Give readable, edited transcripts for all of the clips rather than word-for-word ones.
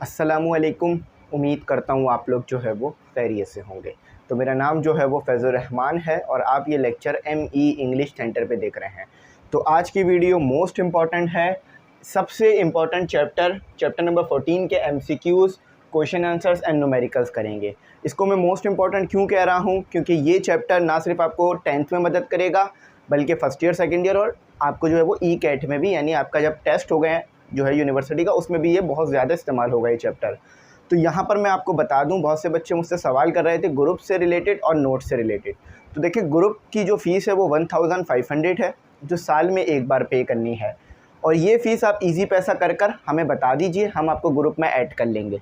अस्सलामुअलैकुम। उम्मीद करता हूँ आप लोग जो है वो खैरियत से होंगे। तो मेरा नाम जो है वो फैज़ुर रहमान है और आप ये लेक्चर ME इंग्लिश सेंटर पे देख रहे हैं। तो आज की वीडियो मोस्ट इम्पॉर्टेंट है, सबसे इम्पॉर्टेंट चैप्टर नंबर 14 के MCQs, question answers and numericals करेंगे। इसको मैं मोस्ट इम्पॉर्टेंट क्यों कह रहा हूँ, क्योंकि ये चैप्टर ना सिर्फ आपको 10th में मदद करेगा बल्कि फ़र्स्ट ईयर सेकेंड ईयर और आपको जो है वो ECAT में भी, यानी आपका जब टेस्ट हो गए जो है यूनिवर्सिटी का, उसमें भी ये बहुत ज़्यादा इस्तेमाल होगा ये चैप्टर। तो यहाँ पर मैं आपको बता दूँ, बहुत से बच्चे मुझसे सवाल कर रहे थे ग्रुप से रिलेटेड और नोट से रिलेटेड। तो देखिए, ग्रुप की जो फ़ीस है वो 1500 है, जो साल में एक बार पे करनी है। और ये फ़ीस आप इजी पैसा कर हमें बता दीजिए, हम आपको ग्रुप में ऐड कर लेंगे।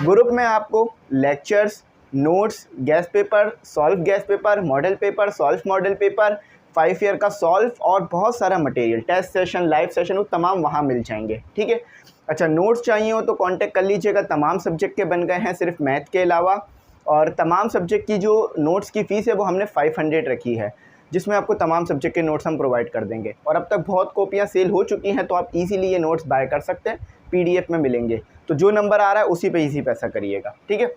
ग्रुप में आपको lectures, notes, guess paper, solve guess paper, model paper, solve model paper, 5 year का सॉल्व और बहुत सारा material, test session, live session, वो तमाम वहाँ मिल जाएंगे। ठीक है। अच्छा, नोट्स चाहिए हो तो कांटेक्ट कर लीजिएगा। तमाम सब्जेक्ट के बन गए हैं सिर्फ मैथ के अलावा, और तमाम सब्जेक्ट की जो नोट्स की फ़ीस है वो हमने 500 रखी है, जिसमें आपको तमाम सब्जेक्ट के नोट्स हम प्रोवाइड कर देंगे। और अब तक बहुत कॉपियाँ सेल हो चुकी हैं, तो आप इजीली ये नोट्स बाय कर सकते हैं, PDF में मिलेंगे। तो जो नंबर आ रहा है उसी पे इजी पैसा करिएगा। ठीक है।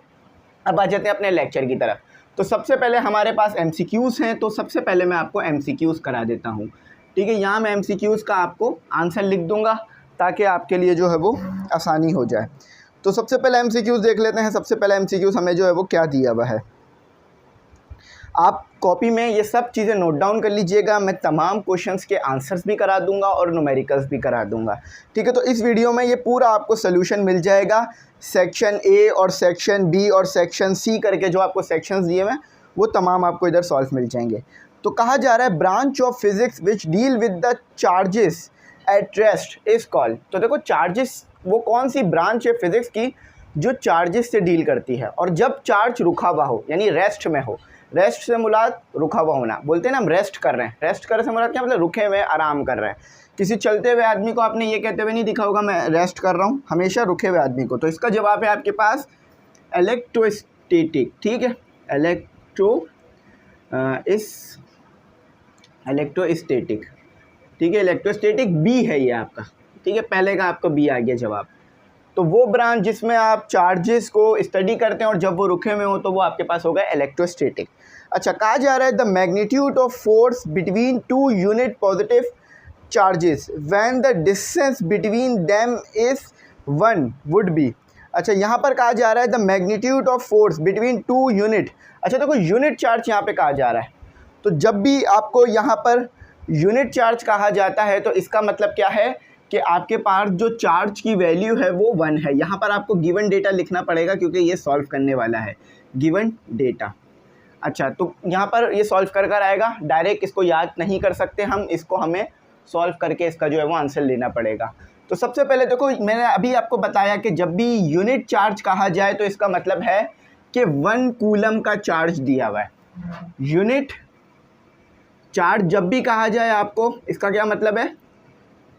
अब आ जाते हैं अपने लेक्चर की तरफ। तो सबसे पहले हमारे पास MCQs हैं, तो सबसे पहले मैं आपको MCQs करा देता हूँ। ठीक है, यहाँ मैं MCQs का आपको आंसर लिख दूँगा ताकि आपके लिए जो है वो आसानी हो जाए। तो सबसे पहले MCQs देख लेते हैं। सबसे पहले MCQs हमें जो है वो क्या दिया हुआ है, आप कॉपी में ये सब चीज़ें नोट डाउन कर लीजिएगा। मैं तमाम क्वेश्चंस के आंसर्स भी करा दूंगा और न्यूमेरिकल्स भी करा दूंगा। ठीक है। तो इस वीडियो में ये पूरा आपको सोल्यूशन मिल जाएगा। सेक्शन A और सेक्शन B और सेक्शन C करके जो आपको सेक्शंस दिए हुए हैं वो तमाम आपको इधर सॉल्व मिल जाएंगे। तो कहा जा रहा है branch of physics which deal with the charges at rest is called. तो देखो, चार्जेस वो कौन सी ब्रांच है फिजिक्स की जो चार्जेस से डील करती है, और जब चार्ज रुका हुआ हो यानी रेस्ट में हो। रेस्ट से मुराद रुका हुआ होना, बोलते हैं ना हम रेस्ट कर रहे हैं। रेस्ट करने से मुराद क्या, मतलब रुके हुए आराम कर रहे हैं। किसी चलते हुए आदमी को आपने ये कहते हुए नहीं देखा होगा मैं रेस्ट कर रहा हूँ, हमेशा रुके हुए आदमी को। तो इसका जवाब है आपके पास इलेक्ट्रोस्टैटिक। ठीक है, इलेक्ट्रोस्टैटिक। ठीक है, इलेक्ट्रोस्टैटिक B है ये आपका। ठीक है, पहले का आपको B आ गया जवाब। तो वो ब्रांच जिसमें आप चार्जेस को स्टडी करते हैं और जब वो रुके हुए हो तो वो आपके पास होगा इलेक्ट्रोस्टैटिक। अच्छा, कहा जा रहा है the magnitude of force between two unit positive charges when the distance between them is 1 would be. अच्छा, यहाँ पर कहा जा रहा है the magnitude of force between two unit. अच्छा देखो, यूनिट चार्ज यहाँ पे कहा जा रहा है। तो जब भी आपको यहाँ पर यूनिट चार्ज कहा जाता है तो इसका मतलब क्या है कि आपके पास जो चार्ज की वैल्यू है वो 1 है। यहाँ पर आपको गिवन डेटा लिखना पड़ेगा क्योंकि ये सॉल्व करने वाला है, गिवन डेटा। अच्छा, तो यहाँ पर ये सॉल्व कर आएगा, डायरेक्ट इसको याद नहीं कर सकते हम, इसको हमें सॉल्व करके इसका जो है वो आंसर लेना पड़ेगा। तो सबसे पहले देखो, मैंने अभी आपको बताया कि जब भी यूनिट चार्ज कहा जाए तो इसका मतलब है कि 1 कूलम का चार्ज दिया हुआ है। यूनिट चार्ज जब भी कहा जाए आपको, इसका क्या मतलब है,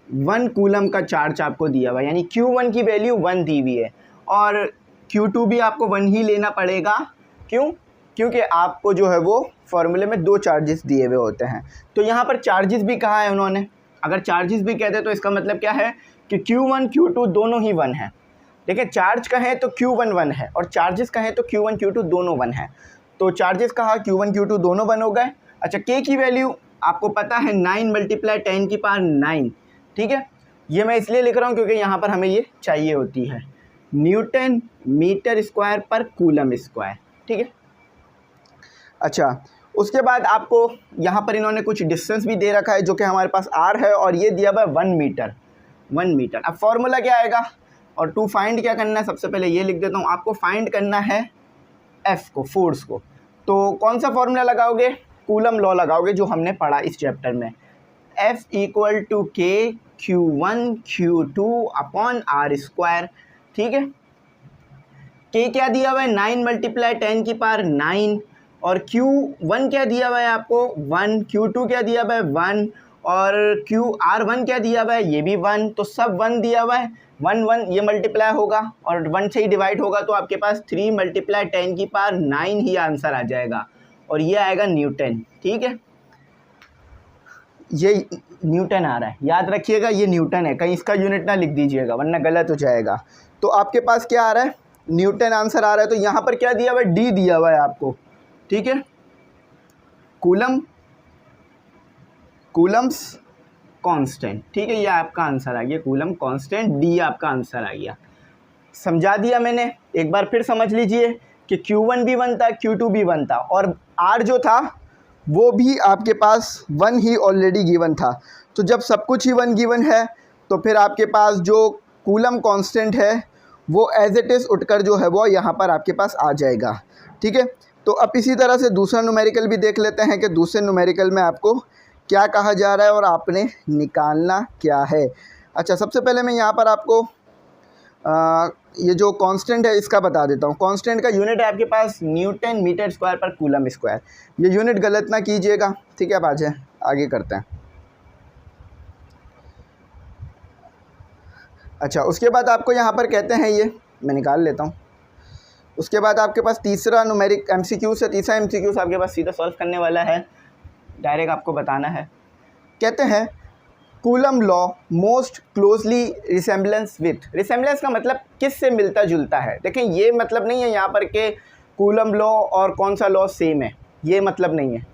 1 कूलम का चार्ज आपको दिया हुआ है, यानी Q1 की वैल्यू 1 दी हुई है और Q2 भी आपको 1 ही लेना पड़ेगा। क्यों? क्योंकि आपको जो है वो फॉर्मूले में 2 चार्जेस दिए हुए होते हैं। तो यहाँ पर चार्जेस भी कहा है उन्होंने। अगर चार्जेस भी कहते तो इसका मतलब क्या है कि Q1 Q2 दोनों ही 1 है। देखिए, चार्ज कहें तो Q1 1 है और चार्जेस कहें तो Q1 Q2 दोनों 1 है। तो चार्जेस कहा, Q1 Q2 दोनों 1 हो गए। अच्छा, K की वैल्यू आपको पता है 9 × 10⁻9। ठीक है, ये मैं इसलिए लिख रहा हूँ क्योंकि यहाँ पर हमें ये चाहिए होती है, न्यूटन मीटर स्क्वायर पर कूलम स्क्वायर। ठीक है। अच्छा, उसके बाद आपको यहाँ पर इन्होंने कुछ डिस्टेंस भी दे रखा है जो कि हमारे पास R है और ये दिया हुआ है 1 मीटर। 1 मीटर। अब फॉर्मूला क्या आएगा और टू फाइंड क्या करना है, सबसे पहले ये लिख देता हूँ। आपको फाइंड करना है F को, फोर्स को। तो कौन सा फॉर्मूला लगाओगे, कूलम लॉ लगाओगे जो हमने पढ़ा इस चैप्टर में। F = K Q1 Q2 upon R²। ठीक है, K क्या दिया हुआ है 9 × 10⁻9 और Q1 क्या दिया हुआ है आपको 1, Q2 क्या दिया हुआ है 1 और R1 क्या दिया हुआ है ये भी 1। तो सब 1 दिया हुआ है, 1 1 ये मल्टीप्लाई होगा और 1 से ही डिवाइड होगा तो आपके पास 3 × 10⁻9 ही आंसर आ जाएगा और ये आएगा न्यूटन। ठीक है, ये न्यूटन आ रहा है, याद रखिएगा ये न्यूटन है, कहीं इसका यूनिट ना लिख दीजिएगा वरना गलत हो जाएगा। तो आपके पास क्या आ रहा है, न्यूटन आंसर आ रहा है। तो यहाँ पर क्या दिया हुआ है, डी दिया हुआ है आपको, ठीक है, कूलम्स कांस्टेंट, ठीक है, ये आपका आंसर आ गया, कूलम कांस्टेंट, डी आपका आंसर आ गया। समझा दिया मैंने, एक बार फिर समझ लीजिए कि Q1 भी 1 था, Q2 भी 1 था, और R जो था वो भी आपके पास 1 ही ऑलरेडी गिवन था। तो जब सब कुछ ही 1 गिवन है तो फिर आपके पास जो कूलम कांस्टेंट है वो एज इट इज़ उठकर जो है वो यहाँ पर आपके पास आ जाएगा, ठीक है। तो अब इसी तरह से दूसरा न्यूमेरिकल भी देख लेते हैं कि दूसरे न्यूमेरिकल में आपको क्या कहा जा रहा है और आपने निकालना क्या है। अच्छा, सबसे पहले मैं यहाँ पर आपको ये जो कांस्टेंट है इसका बता देता हूँ। कांस्टेंट का यूनिट है आपके पास न्यूटन मीटर स्क्वायर पर कूलम स्क्वायर। ये यूनिट गलत ना कीजिएगा, ठीक है। अब आ जाए आगे करते हैं। अच्छा, उसके बाद आपको यहाँ पर कहते हैं, ये मैं निकाल लेता हूँ। उसके बाद आपके पास तीसरा न्यूमेरिक MCQ से, तीसरा MCQ आपके पास सीधा सॉल्व करने वाला है, डायरेक्ट आपको बताना है। कहते हैं coulomb law most closely resemblance with. Resemblance का मतलब किस से मिलता जुलता है। देखें, ये मतलब नहीं है यहाँ पर के कूलम लॉ और कौन सा लॉ सेम है, ये मतलब नहीं है।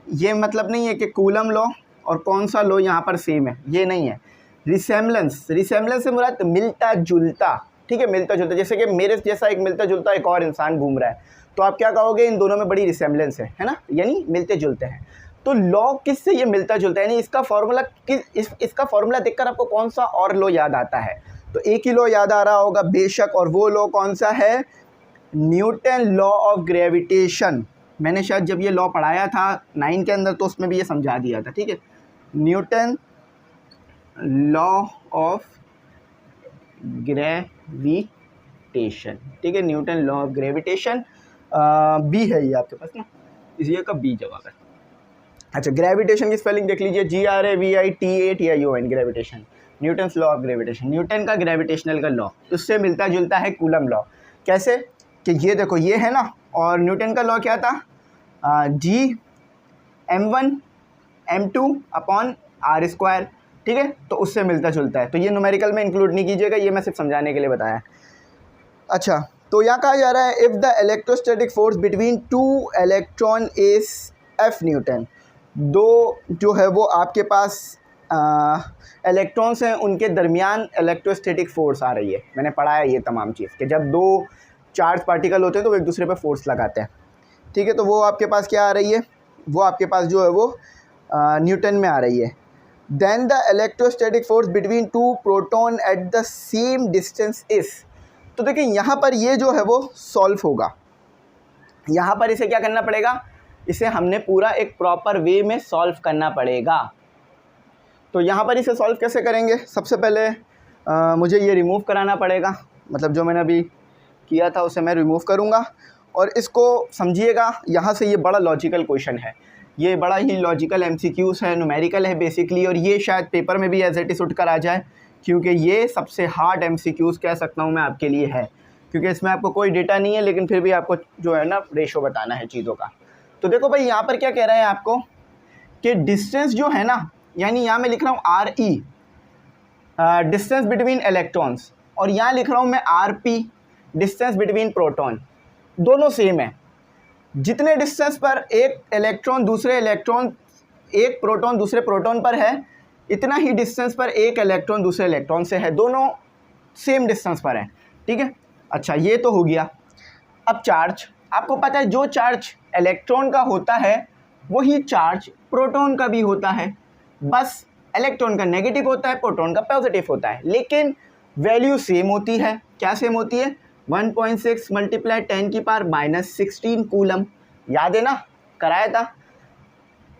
ये मतलब नहीं है कि कूलम लॉ और कौन सा लॉ यहाँ पर सेम है, ये नहीं है। रिसेम्बलेंस, रिसेम्बलेंस से मुराद मिलता जुलता, ठीक है, मिलता जुलता। जैसे कि मेरे जैसा एक मिलता जुलता एक और इंसान घूम रहा है, तो आप क्या कहोगे, इन दोनों में बड़ी रिसेम्बलेंस है ना, यानी मिलते जुलते हैं। तो लॉ किससे ये मिलता जुलता है, यानी इसका फॉर्मूला इसका फॉर्मूला देखकर आपको कौन सा और लॉ याद आता है। तो एक ही लॉ याद आ रहा होगा बेशक, और वो लॉ कौन सा है, न्यूटन लॉ ऑफ ग्रेविटेशन। मैंने शायद जब ये लॉ पढ़ाया था 9 के अंदर तो उसमें भी ये समझा दिया था, ठीक है। न्यूटन लॉ ऑफ ग्रेविटेशन, ठीक है, न्यूटन लॉ ऑफ ग्रेविटेशन बी है ये आपके पास ना, इसलिए का बी जवाब है। अच्छा, ग्रेविटेशन की स्पेलिंग देख लीजिए, GRAVITATION, gravitation, Newton's law of gravitation, Newton का ग्रेविटेशनल का लॉ, उससे मिलता जुलता है कूलम लॉ। कैसे कि ये देखो, ये है ना, और न्यूटन का लॉ क्या था, G(m1m2)/r², ठीक है, तो उससे मिलता जुलता है। तो ये न्यूमेरिकल में इंक्लूड नहीं कीजिएगा, ये मैं सिर्फ समझाने के लिए बताया। अच्छा, तो यहाँ कहा जा रहा है if the electrostatic force between 2 electron is F Newton, दो जो है वो आपके पास इलेक्ट्रॉन्स हैं, उनके दरमियान इलेक्ट्रोस्टैटिक फोर्स आ रही है। मैंने पढ़ा है ये तमाम चीज़ कि जब दो चार्ज पार्टिकल होते हैं तो वो एक दूसरे पे फोर्स लगाते हैं, ठीक है। तो वो आपके पास क्या आ रही है, वो आपके पास जो है वो न्यूटन में आ रही है। Then the electrostatic force between 2 proton at the same distance is. तो देखिए यहाँ पर ये जो है वो सॉल्व होगा, यहाँ पर इसे क्या करना पड़ेगा, इसे हमने पूरा एक प्रॉपर वे में सॉल्व करना पड़ेगा। तो यहाँ पर इसे सॉल्व कैसे करेंगे, सबसे पहले मुझे ये रिमूव कराना पड़ेगा, मतलब जो मैंने अभी किया था उसे मैं रिमूव करूँगा। और इसको समझिएगा, यहाँ से ये बड़ा लॉजिकल क्वेश्चन है, ये बड़ा ही लॉजिकल MCQs है, न्यूमेरिकल है बेसिकली, और ये शायद पेपर में भी एज इट इज़ उठ कर आ जाए, क्योंकि ये सबसे हार्ड MCQs कह सकता हूँ मैं आपके लिए है, क्योंकि इसमें आपको कोई डेटा नहीं है, लेकिन फिर भी आपको जो है ना रेशो बताना है चीज़ों का। तो देखो भाई, यहाँ पर क्या कह रहा है आपको कि डिस्टेंस जो है ना, यानी यहाँ मैं लिख रहा हूँ RE, डिस्टेंस बिटवीन इलेक्ट्रॉन्स, और यहाँ लिख रहा हूँ मैं RP, डिस्टेंस बिटवीन प्रोटॉन, दोनों सेम है। जितने डिस्टेंस पर एक इलेक्ट्रॉन दूसरे इलेक्ट्रॉन, एक प्रोटॉन दूसरे प्रोटॉन पर है, इतना ही डिस्टेंस पर एक इलेक्ट्रॉन दूसरे इलेक्ट्रॉन से है, दोनों सेम डिस्टेंस पर हैं, ठीक है। अच्छा, ये तो हो गया। अब चार्ज, आपको पता है जो चार्ज इलेक्ट्रॉन का होता है वही चार्ज प्रोटॉन का भी होता है, बस इलेक्ट्रॉन का नेगेटिव होता है, प्रोटॉन का पॉजिटिव होता है, लेकिन वैल्यू सेम होती है। क्या सेम होती है, 1.6 × 10⁻⁻16 कूलम, याद है ना, कराया था।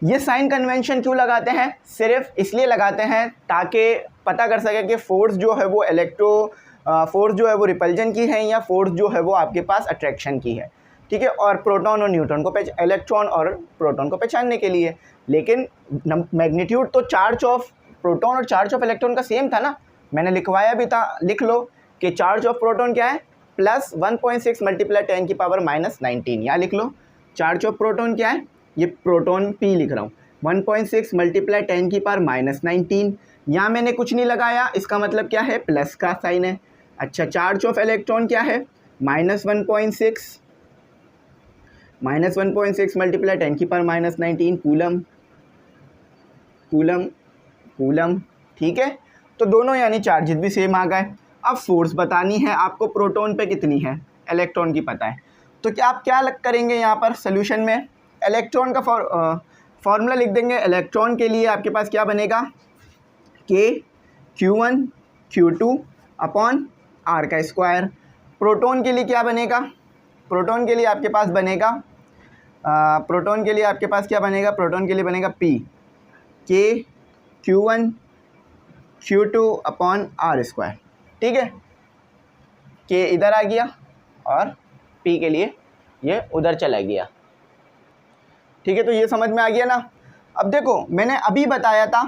ये साइन कन्वेंशन क्यों लगाते हैं, सिर्फ इसलिए लगाते हैं ताकि पता कर सके कि फोर्स जो है वो फोर्स जो है वो रिपल्जन की है या फोर्स जो है वो आपके पास अट्रैक्शन की है, ठीक है। और प्रोटॉन और न्यूट्रॉन को इलेक्ट्रॉन और प्रोटॉन को पहचानने के लिए। लेकिन मैग्नीट्यूड तो चार्ज ऑफ प्रोटॉन और चार्ज ऑफ इलेक्ट्रॉन का सेम था ना, मैंने लिखवाया भी था, लिख लो कि चार्ज ऑफ प्रोटॉन क्या है, +1.6 × 10⁻⁻19, यहाँ लिख लो। चार्ज ऑफ प्रोटॉन क्या है, ये प्रोटॉन P लिख रहा हूँ, 1.6 × 10⁻⁻19, यहाँ मैंने कुछ नहीं लगाया, इसका मतलब क्या है, प्लस का साइन है। अच्छा, चार्ज ऑफ इलेक्ट्रॉन क्या है? -1.6 मल्टीप्लाई 10⁻⁻19 कूलम कूलम कूलम। ठीक है, तो दोनों यानी चार्जेस भी सेम आ गए। अब फोर्स बतानी है आपको, प्रोटॉन पे कितनी है, इलेक्ट्रॉन की पता है। तो क्या आप क्या करेंगे यहाँ पर सोल्यूशन में, इलेक्ट्रॉन का फॉर्मूला लिख देंगे। इलेक्ट्रॉन के लिए आपके पास क्या बनेगा, के Q1 Q2 अपॉन R का स्क्वायर। प्रोटॉन के लिए क्या बनेगा, प्रोटॉन के लिए आपके पास बनेगा प्रोटॉन के लिए आपके पास क्या बनेगा, प्रोटॉन के लिए बनेगा P के Q1 Q2 upon R square. ठीक है, के इधर आ गया और P के लिए ये उधर चला गया। ठीक है, तो ये समझ में आ गया ना। अब देखो मैंने अभी बताया था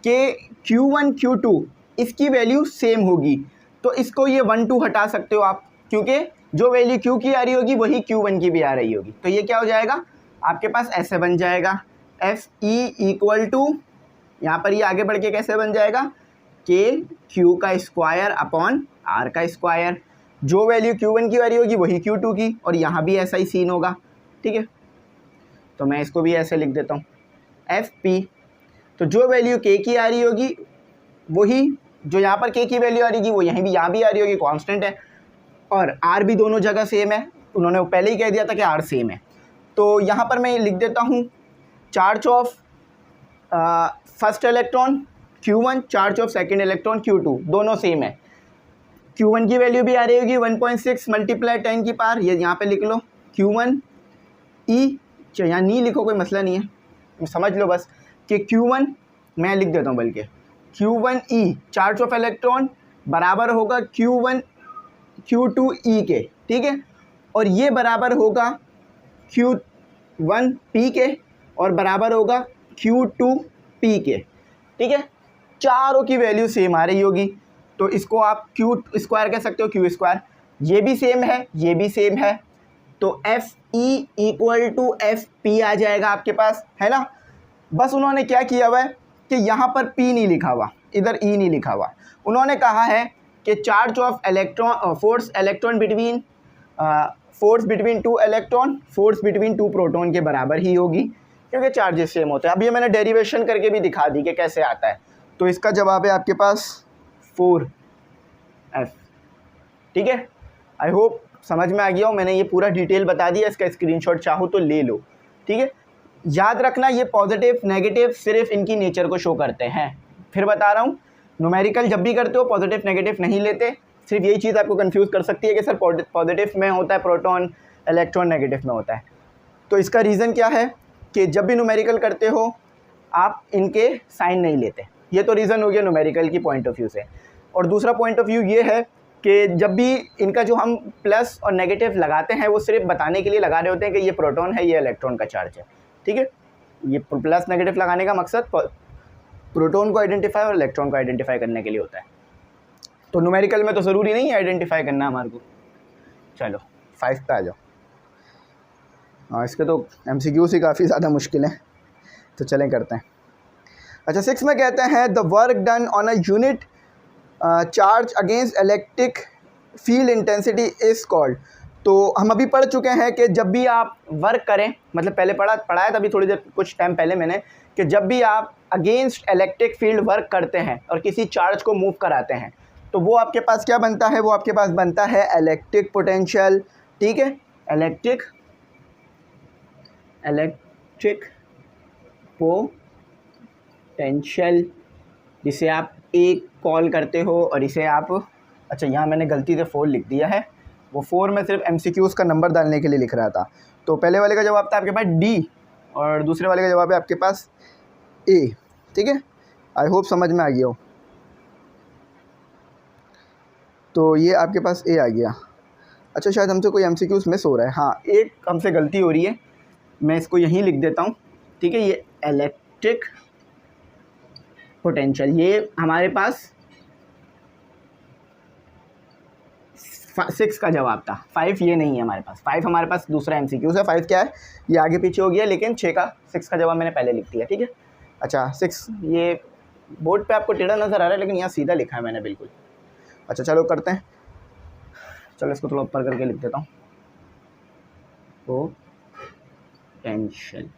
कि Q1 Q2 इसकी वैल्यू सेम होगी, तो इसको ये 1 2 हटा सकते हो आप, क्योंकि जो वैल्यू Q की आ रही होगी वही Q1 की भी आ रही होगी। तो ये क्या हो जाएगा आपके पास, ऐसे बन जाएगा FE इक्वल टू, यहाँ पर ये आगे बढ़ के कैसे बन जाएगा, के Q का स्क्वायर अपॉन R का स्क्वायर। जो वैल्यू Q1 की आ रही होगी वही Q2 की, और यहाँ भी ऐसा ही सीन होगा। ठीक है, तो मैं इसको भी ऐसे लिख देता हूँ FP। तो जो वैल्यू K की आ रही होगी वही, जो यहाँ पर K की वैल्यू आ रही होगी वो यहाँ भी आ रही होगी, कांस्टेंट है। और R भी दोनों जगह सेम है, उन्होंने पहले ही कह दिया था कि R सेम है। तो यहाँ पर मैं लिख देता हूँ charge of first electron Q1, charge of second electron Q2, दोनों सेम है। Q1 की वैल्यू भी आ रही होगी 1.6 मल्टीप्लाई 10 की पावर, ये यहाँ पे लिख लो Q1 E, यहाँ नहीं लिखो कोई मसला नहीं है, समझ लो बस कि Q1, मैं लिख देता हूँ बल्कि Q1 E charge of electron बराबर होगा Q1 Q2 E के। ठीक है, और ये बराबर होगा Q1 P के और बराबर होगा Q2 P के। ठीक है, चारों की वैल्यू सेम आ रही होगी, तो इसको आप Q स्क्वायर कह सकते हो, Q स्क्वायर। ये भी सेम है, ये भी सेम है, तो FE इक्वल टू FP आ जाएगा आपके पास, है ना। बस उन्होंने क्या किया हुआ है कि यहाँ पर P नहीं लिखा हुआ, इधर E नहीं लिखा हुआ। उन्होंने कहा है कि charge of electron, force between two electron, force between two proton के बराबर ही होगी, क्योंकि चार्जेस सेम होते हैं। अब ये मैंने डेरिवेशन करके भी दिखा दी कि कैसे आता है। तो इसका जवाब है आपके पास 4F। ठीक है, आई होप समझ में आ गया हो। मैंने ये पूरा डिटेल बता दिया, इसका स्क्रीनशॉट चाहो तो ले लो। ठीक है, याद रखना ये पॉजिटिव नेगेटिव सिर्फ इनकी नेचर को शो करते हैं। फिर बता रहा हूँ, न्यूमेरिकल जब भी करते हो पॉजिटिव नेगेटिव नहीं लेते। सिर्फ यही चीज़ आपको कंफ्यूज कर सकती है कि सर पॉजिटिव में होता है प्रोटॉन, इलेक्ट्रॉन नेगेटिव में होता है। तो इसका रीज़न क्या है कि जब भी न्यूमेरिकल करते हो आप इनके साइन नहीं लेते। ये तो रीज़न हो गया न्यूमेरिकल की पॉइंट ऑफ व्यू से। और दूसरा पॉइंट ऑफ व्यू ये है कि जब भी इनका जो हम प्लस और नेगेटिव लगाते हैं वो सिर्फ बताने के लिए लगा रहे होते हैं कि ये प्रोटॉन है, ये इलेक्ट्रॉन का चार्ज है। ठीक है, ये प्लस नेगेटिव लगाने का मकसद प्रोटॉन को आइडेंटिफाई और इलेक्ट्रॉन को आइडेंटिफाई करने के लिए होता है। तो न्यूमेरिकल में तो ज़रूरी नहीं है आइडेंटिफाई करना हमारे को। चलो 5 पे आ जाओ। हाँ, इसके तो MCQs ही काफ़ी ज़्यादा मुश्किल हैं, तो चलें करते हैं। अच्छा, 6 में कहते हैं the work done on a unit charge against electric field intensity is called. तो हम अभी पढ़ चुके हैं कि जब भी आप वर्क करें, मतलब पहले पढ़ाया था अभी थोड़ी देर कुछ टाइम पहले मैंने, कि जब भी आप अगेंस्ट इलेक्ट्रिक फील्ड वर्क करते हैं और किसी चार्ज को मूव कराते हैं तो वो आपके पास क्या बनता है, वो आपके पास बनता है इलेक्ट्रिक पोटेंशियल। ठीक है, इलेक्ट्रिक पोटेंशियल, जिसे आप एक कॉल करते हो और इसे आप, अच्छा यहाँ मैंने गलती से 4 लिख दिया है, वो 4 में सिर्फ MCQs का नंबर डालने के लिए लिख रहा था। तो पहले वाले का जवाब था आपके पास D और दूसरे वाले का जवाब है आपके पास A। ठीक है, आई होप समझ में आ गया हो। तो ये आपके पास A आ गया। अच्छा, शायद हमसे कोई MCQs मिस हो रहा है। हाँ, एक हमसे गलती हो रही है, मैं इसको यहीं लिख देता हूँ। ठीक है, ये इलेक्ट्रिक पोटेंशियल, ये हमारे पास 6 का जवाब था। 5 ये नहीं है हमारे पास, 5 हमारे पास दूसरा MCQs है। 5 क्या है, ये आगे पीछे हो गया, लेकिन 6 का जवाब मैंने पहले लिख दिया। ठीक है, अच्छा 6 ये बोर्ड पे आपको टेढ़ा नज़र आ रहा है, लेकिन यहाँ सीधा लिखा है मैंने बिल्कुल। अच्छा चलो करते हैं। चलो इसको थोड़ा ऊपर करके लिख देता हूँ, पोटेंशियल,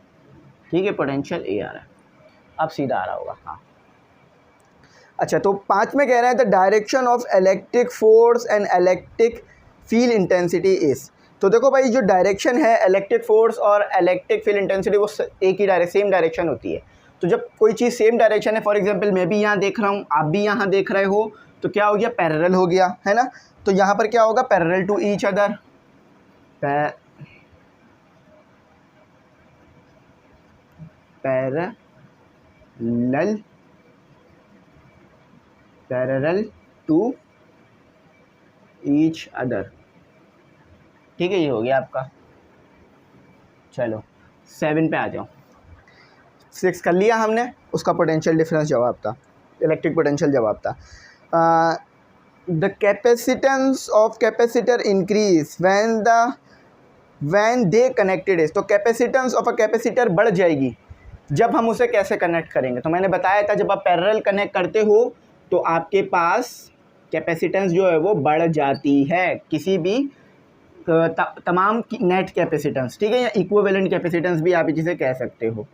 ठीक है, पोटेंशियल ए आ रहा है, अब सीधा आ रहा होगा। हाँ अच्छा, तो 5 में कह रहे हैं the direction of electric force and electric field intensity is. तो देखो भाई, जो डायरेक्शन है इलेक्ट्रिक फोर्स और इलेक्ट्रिक फील्ड इंटेंसिटी वो एक ही सेम डायरेक्शन होती है। तो जब कोई चीज़ सेम डायरेक्शन है, फॉर एग्जांपल मैं भी यहाँ देख रहा हूँ, आप भी यहाँ देख रहे हो, तो क्या हो गया, पैरेलल हो गया, है ना। तो यहाँ पर क्या होगा, parallel to each other, parallel to each other, ठीक है, ये हो गया आपका। चलो 7 पे आ जाओ। 6 कर लिया हमने, उसका पोटेंशियल डिफरेंस जवाब था, इलेक्ट्रिक पोटेंशियल जवाब था। The capacitance of capacitor increase when they connected is. तो कैपेसिटेंस ऑफ अ कैपेसिटर बढ़ जाएगी जब हम उसे कैसे कनेक्ट करेंगे। तो मैंने बताया था जब आप पैरेलल कनेक्ट करते हो तो आपके पास कैपेसिटेंस जो है वो बढ़ जाती है, किसी भी तमाम नेट कैपेसिटेंस, ठीक है, या इक्विवेलेंट कैपेसिटेंस भी आप जिसे कह सकते हो,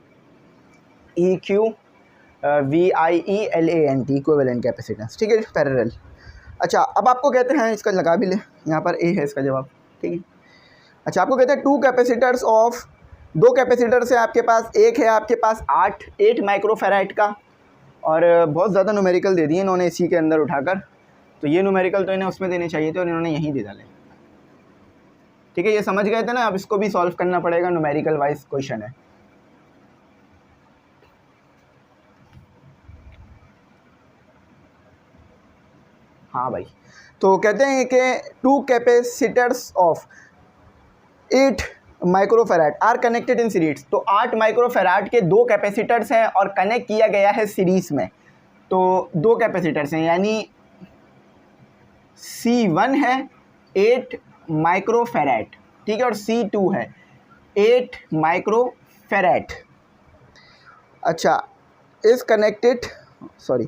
EQVIELANT, इक्विवेलेंट कैपेसिटेंस, ठीक है, पैरेलल। अच्छा, अब आपको कहते हैं, इसका लगा भी ले, यहाँ पर ए है इसका जवाब, ठीक है। अच्छा, आपको कहते हैं 2 कैपेसिटर्स ऑफ, 2 कैपेसिटर्स है आपके पास, एक है आपके पास 8 माइक्रोफैराड का, और बहुत ज़्यादा न्यूमेरिकल दे दिए इन्होंने इसी के अंदर उठाकर, तो ये न्यूमेरिकल तो इन्हें उसमें देने चाहिए थे और इन्होंने यहीं दे डाले, ठीक है, ये समझ गए थे ना। अब इसको भी सॉल्व करना पड़ेगा, न्यूमेरिकल वाइज क्वेश्चन है। हाँ भाई, तो कहते हैं कि 2 capacitors of 8 microfarad are connected in series. तो 8 माइक्रोफैराड के 2 कैपेसिटर्स हैं और कनेक्ट किया गया है सीरीज में। तो 2 कैपेसिटर्स हैं, यानी C1 है 8 माइक्रोफैराड, ठीक है, और C2 है 8 माइक्रोफैराड। अच्छा, is connected, sorry,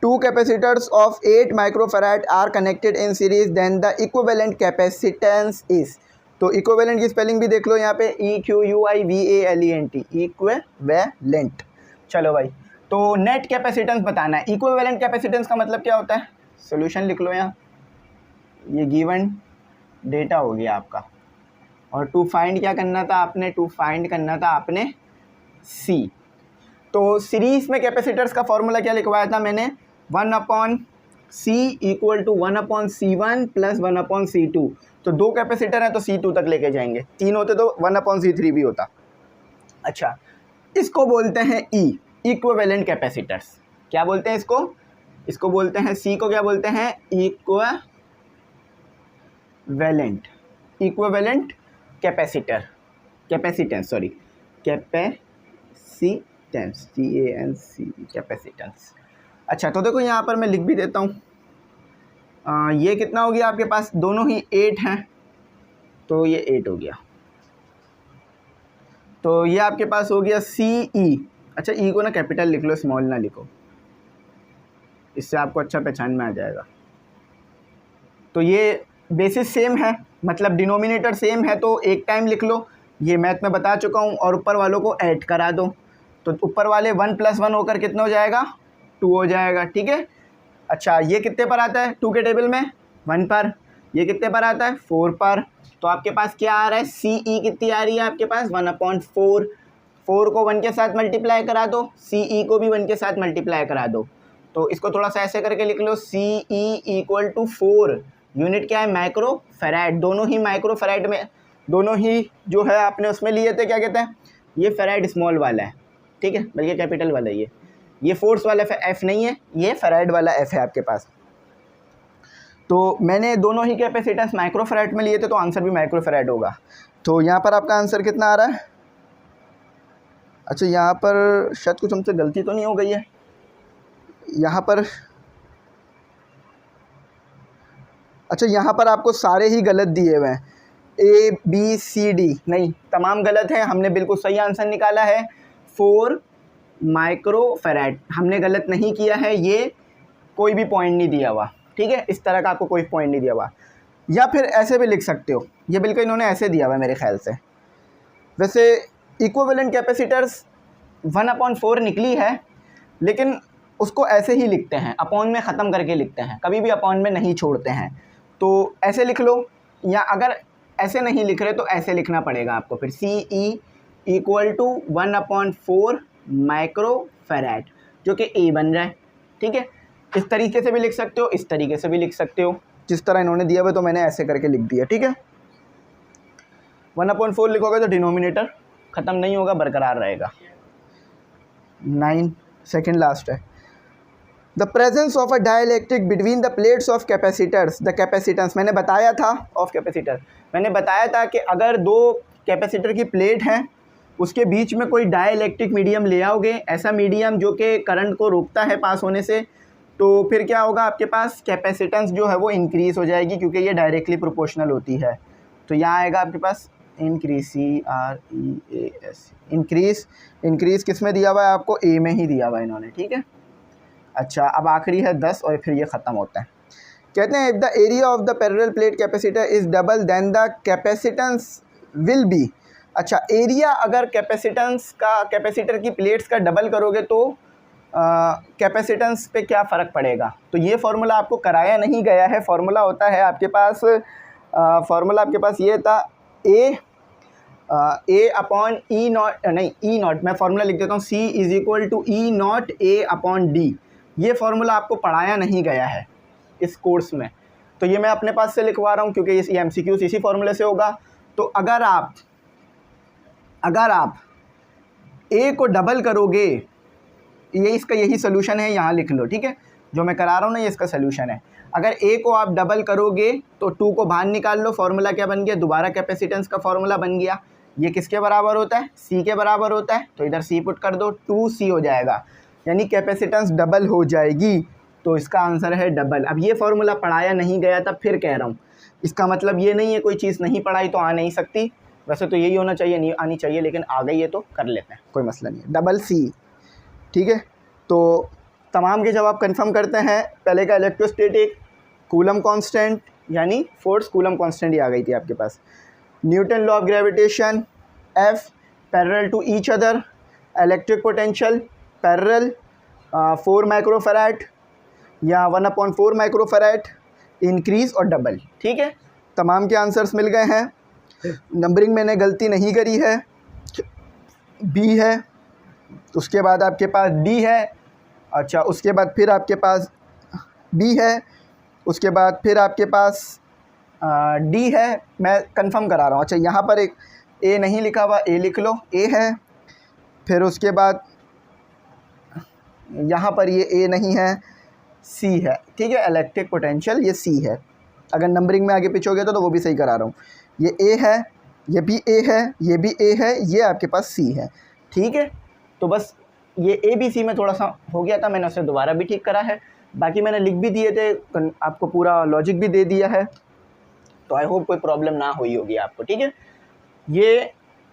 2 capacitors of 8 microfarad are connected in series, then the equivalent capacitance is। तो equivalent की स्पेलिंग भी देख लो यहाँ पे, EQUIVALENT, equivalent। चलो भाई, तो नेट कैपेसिटेंस बताना है। इक्विवेलेंट कैपेसिटेंस का मतलब क्या होता है, सोल्यूशन लिख लो यहाँ, ये गिवन डेटा हो गया आपका, और टू फाइंड क्या करना था आपने, टू फाइंड करना था आपने C। तो सीरीज में कैपेसिटर्स का फॉर्मूला क्या लिखवाया था मैंने, 1/C equal to 1/C1 plus 1/C2। तो 2 कैपेसिटर हैं तो C2 तक लेके जाएंगे, 3 होते तो 1/C3 भी होता। अच्छा, इसको बोलते हैं E, इक्विवेलेंट कैपेसिटर्स। क्या बोलते हैं इसको, इसको बोलते हैं C को क्या बोलते हैं, equivalent capacitor, capacitance, sorry, capacitance, CANC, capacitance. अच्छा, तो देखो यहाँ पर मैं लिख भी देता हूँ, ये कितना हो गया आपके पास, दोनों ही 8 हैं, तो ये 8 हो गया, तो ये आपके पास हो गया CE। अच्छा, E को ना कैपिटल लिख लो, स्मॉल ना लिखो, इससे आपको अच्छा पहचान में आ जाएगा। तो ये बेसिस सेम है, मतलब डिनोमिनेटर सेम है, तो एक टाइम लिख लो, ये मैथ में बता चुका हूँ, और ऊपर वालों को ऐड करा दो, तो ऊपर वाले 1 + 1 होकर कितना हो जाएगा, 2 हो जाएगा, ठीक है। अच्छा, ये कितने पर आता है 2 के टेबल में, 1 पर, ये कितने पर आता है 4 पर, तो आपके पास क्या आ रहा है, CE कितनी आ रही है आपके पास, 1/4, 4 को 1 के साथ मल्टीप्लाई करा दो, CE को भी 1 के साथ मल्टीप्लाई करा दो। तो इसको थोड़ा सा ऐसे करके लिख लो, CE इक्वल टू 4, यूनिट क्या है, माइक्रोफैराड। दोनों ही माइक्रोफैराड में, दोनों ही जो है आपने उसमें लिए थे, क्या कहते हैं, ये फैराड स्मॉल वाला है, ठीक है, बल्कि कैपिटल वाला ये फोर्स वाला F नहीं है, ये फैराड वाला F है आपके पास। तो मैंने दोनों ही कैपेसिटेंस माइक्रोफैराड में लिए थे, तो आंसर भी माइक्रोफैराड होगा। तो यहाँ पर आपका आंसर कितना आ रहा है, अच्छा यहाँ पर शायद कुछ हमसे गलती तो नहीं हो गई है, यहाँ पर, अच्छा यहाँ पर आपको सारे ही गलत दिए हुए हैं, ABCD नहीं, तमाम गलत है, हमने बिल्कुल सही आंसर निकाला है 4 माइक्रोफैराड, हमने गलत नहीं किया है, ये कोई भी पॉइंट नहीं दिया हुआ, ठीक है, इस तरह का आपको कोई पॉइंट नहीं दिया हुआ। या फिर ऐसे भी लिख सकते हो, ये बिल्कुल इन्होंने ऐसे दिया हुआ है मेरे ख्याल से। वैसे इक्विवेलेंट कैपेसिटर्स 1/4 निकली है, लेकिन उसको ऐसे ही लिखते हैं, अपॉन में ख़त्म करके लिखते हैं, कभी भी अपॉन में नहीं छोड़ते हैं। तो ऐसे लिख लो, या अगर ऐसे नहीं लिख रहे तो ऐसे लिखना पड़ेगा आपको फिर, CE = 1/4 माइक्रोफैराड, जो कि A बन रहा है। ठीक है, इस तरीके से भी लिख सकते हो, इस तरीके से भी लिख सकते हो, जिस तरह इन्होंने दिया हुआ तो मैंने ऐसे करके लिख दिया। ठीक है, 1/4 लिखोगे तो डिनोमिनेटर ख़त्म नहीं होगा, बरकरार रहेगा। 9 सेकेंड लास्ट है। The presence of a dielectric between the plates of capacitors, the capacitance मैंने बताया था, ऑफ कैपेसिटर मैंने बताया था कि अगर दो कैपेसिटर की प्लेट हैं, उसके बीच में कोई डाइलेक्ट्रिक मीडियम ले आओगे, ऐसा मीडियम जो कि करंट को रोकता है पास होने से, तो फिर क्या होगा, आपके पास कैपेसिटेंस जो है वो इंक्रीज़ हो जाएगी, क्योंकि ये डायरेक्टली प्रोपोर्शनल होती है। तो यहाँ आएगा आपके पास इंक्रीज, CREAS, इंक्रीज़ किस में दिया हुआ है आपको, A में ही दिया हुआ है इन्होंने। ठीक है, अच्छा अब आखिरी है 10 और फिर ये ख़त्म होता है। कहते हैं if the area of the parallel plate capacitor is double then the capacitance will be. अच्छा, एरिया अगर कैपेसिटर की प्लेट्स का डबल करोगे तो कैपेसिटेंस पे क्या फ़र्क पड़ेगा। तो ये फार्मूला आपको कराया नहीं गया है, फार्मूला होता है आपके पास, फार्मूला आपके पास ये था A/E0, नहीं E0, मैं फार्मूला लिख देता हूँ, C = E0 A/D। ये फार्मूला आपको पढ़ाया नहीं गया है इस कोर्स में, तो ये मैं अपने पास से लिखवा रहा हूँ, क्योंकि ये MCQ इसी फार्मूले से होगा। तो अगर आप A को डबल करोगे, ये इसका यही सोल्यूशन है, यहाँ लिख लो। ठीक है, जो मैं करा रहा हूँ ना, ये इसका सोल्यूशन है। अगर A को आप डबल करोगे तो 2 को बाहर निकाल लो, फार्मूला क्या बन गया, दोबारा कैपेसिटेंस का फार्मूला बन गया। ये किसके बराबर होता है, C के बराबर होता है, तो इधर C पुट कर दो, 2C हो जाएगा, यानी कैपेसिटेंस डबल हो जाएगी। तो इसका आंसर है डबल। अब ये फार्मूला पढ़ाया नहीं गया था, फिर कह रहा हूँ, इसका मतलब ये नहीं है कोई चीज़ नहीं पढ़ाई तो आ नहीं सकती, वैसे तो यही होना चाहिए, नहीं आनी चाहिए, लेकिन आ गई है तो कर लेते हैं, कोई मसला नहीं है, डबल C। ठीक है, तो तमाम के जवाब कंफर्म करते हैं। पहले का इलेक्ट्रोस्टैटिक, कूलम कांस्टेंट यानी फोर्स कूलम कांस्टेंट ही आ गई थी आपके पास, Newton law of gravitation, F parallel to each other, electric potential parallel, 4 microfarad या 1/4 माइक्रोफैराड, इंक्रीज़ और डबल। ठीक है, तमाम के आंसर्स मिल गए हैं। नंबरिंग मैंने गलती नहीं करी है, B है, उसके बाद आपके पास D है, अच्छा उसके बाद फिर आपके पास B है, उसके बाद फिर आपके पास D है, मैं कंफर्म करा रहा हूँ। अच्छा यहाँ पर एक A नहीं लिखा हुआ, A लिख लो, A है, फिर उसके बाद यहाँ पर ये A नहीं है, C है। ठीक है, इलेक्ट्रिक पोटेंशियल ये C है, अगर नंबरिंग में आगे पीछे हो गया तो वो भी सही करा रहा हूँ। ये A है, ये भी A है, ये भी A है, ये आपके पास C है। ठीक है, तो बस ये ABC में थोड़ा सा हो गया था, मैंने उसे दोबारा भी ठीक करा है, बाकी मैंने लिख भी दिए थे, आपको पूरा लॉजिक भी दे दिया है, तो आई होप कोई प्रॉब्लम ना हुई होगी आपको। ठीक है,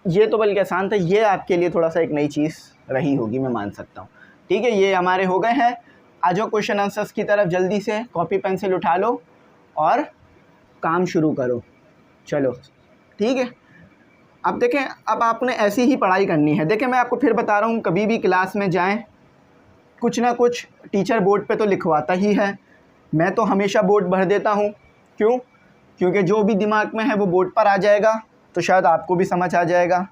ये तो बल्कि आसान था, ये आपके लिए थोड़ा सा एक नई चीज़ रही होगी, मैं मान सकता हूँ। ठीक है, ये हमारे हो गए हैं। आ जाओ क्वेश्चन आंसर्स की तरफ, जल्दी से कॉपी पेंसिल उठा लो और काम शुरू करो। चलो ठीक है, अब देखें, अब आपने ऐसी ही पढ़ाई करनी है। देखें मैं आपको फिर बता रहा हूँ, कभी भी क्लास में जाएं, कुछ ना कुछ टीचर बोर्ड पे तो लिखवाता ही है, मैं तो हमेशा बोर्ड भर देता हूँ। क्यों? क्योंकि जो भी दिमाग में है वो बोर्ड पर आ जाएगा, तो शायद आपको भी समझ आ जाएगा।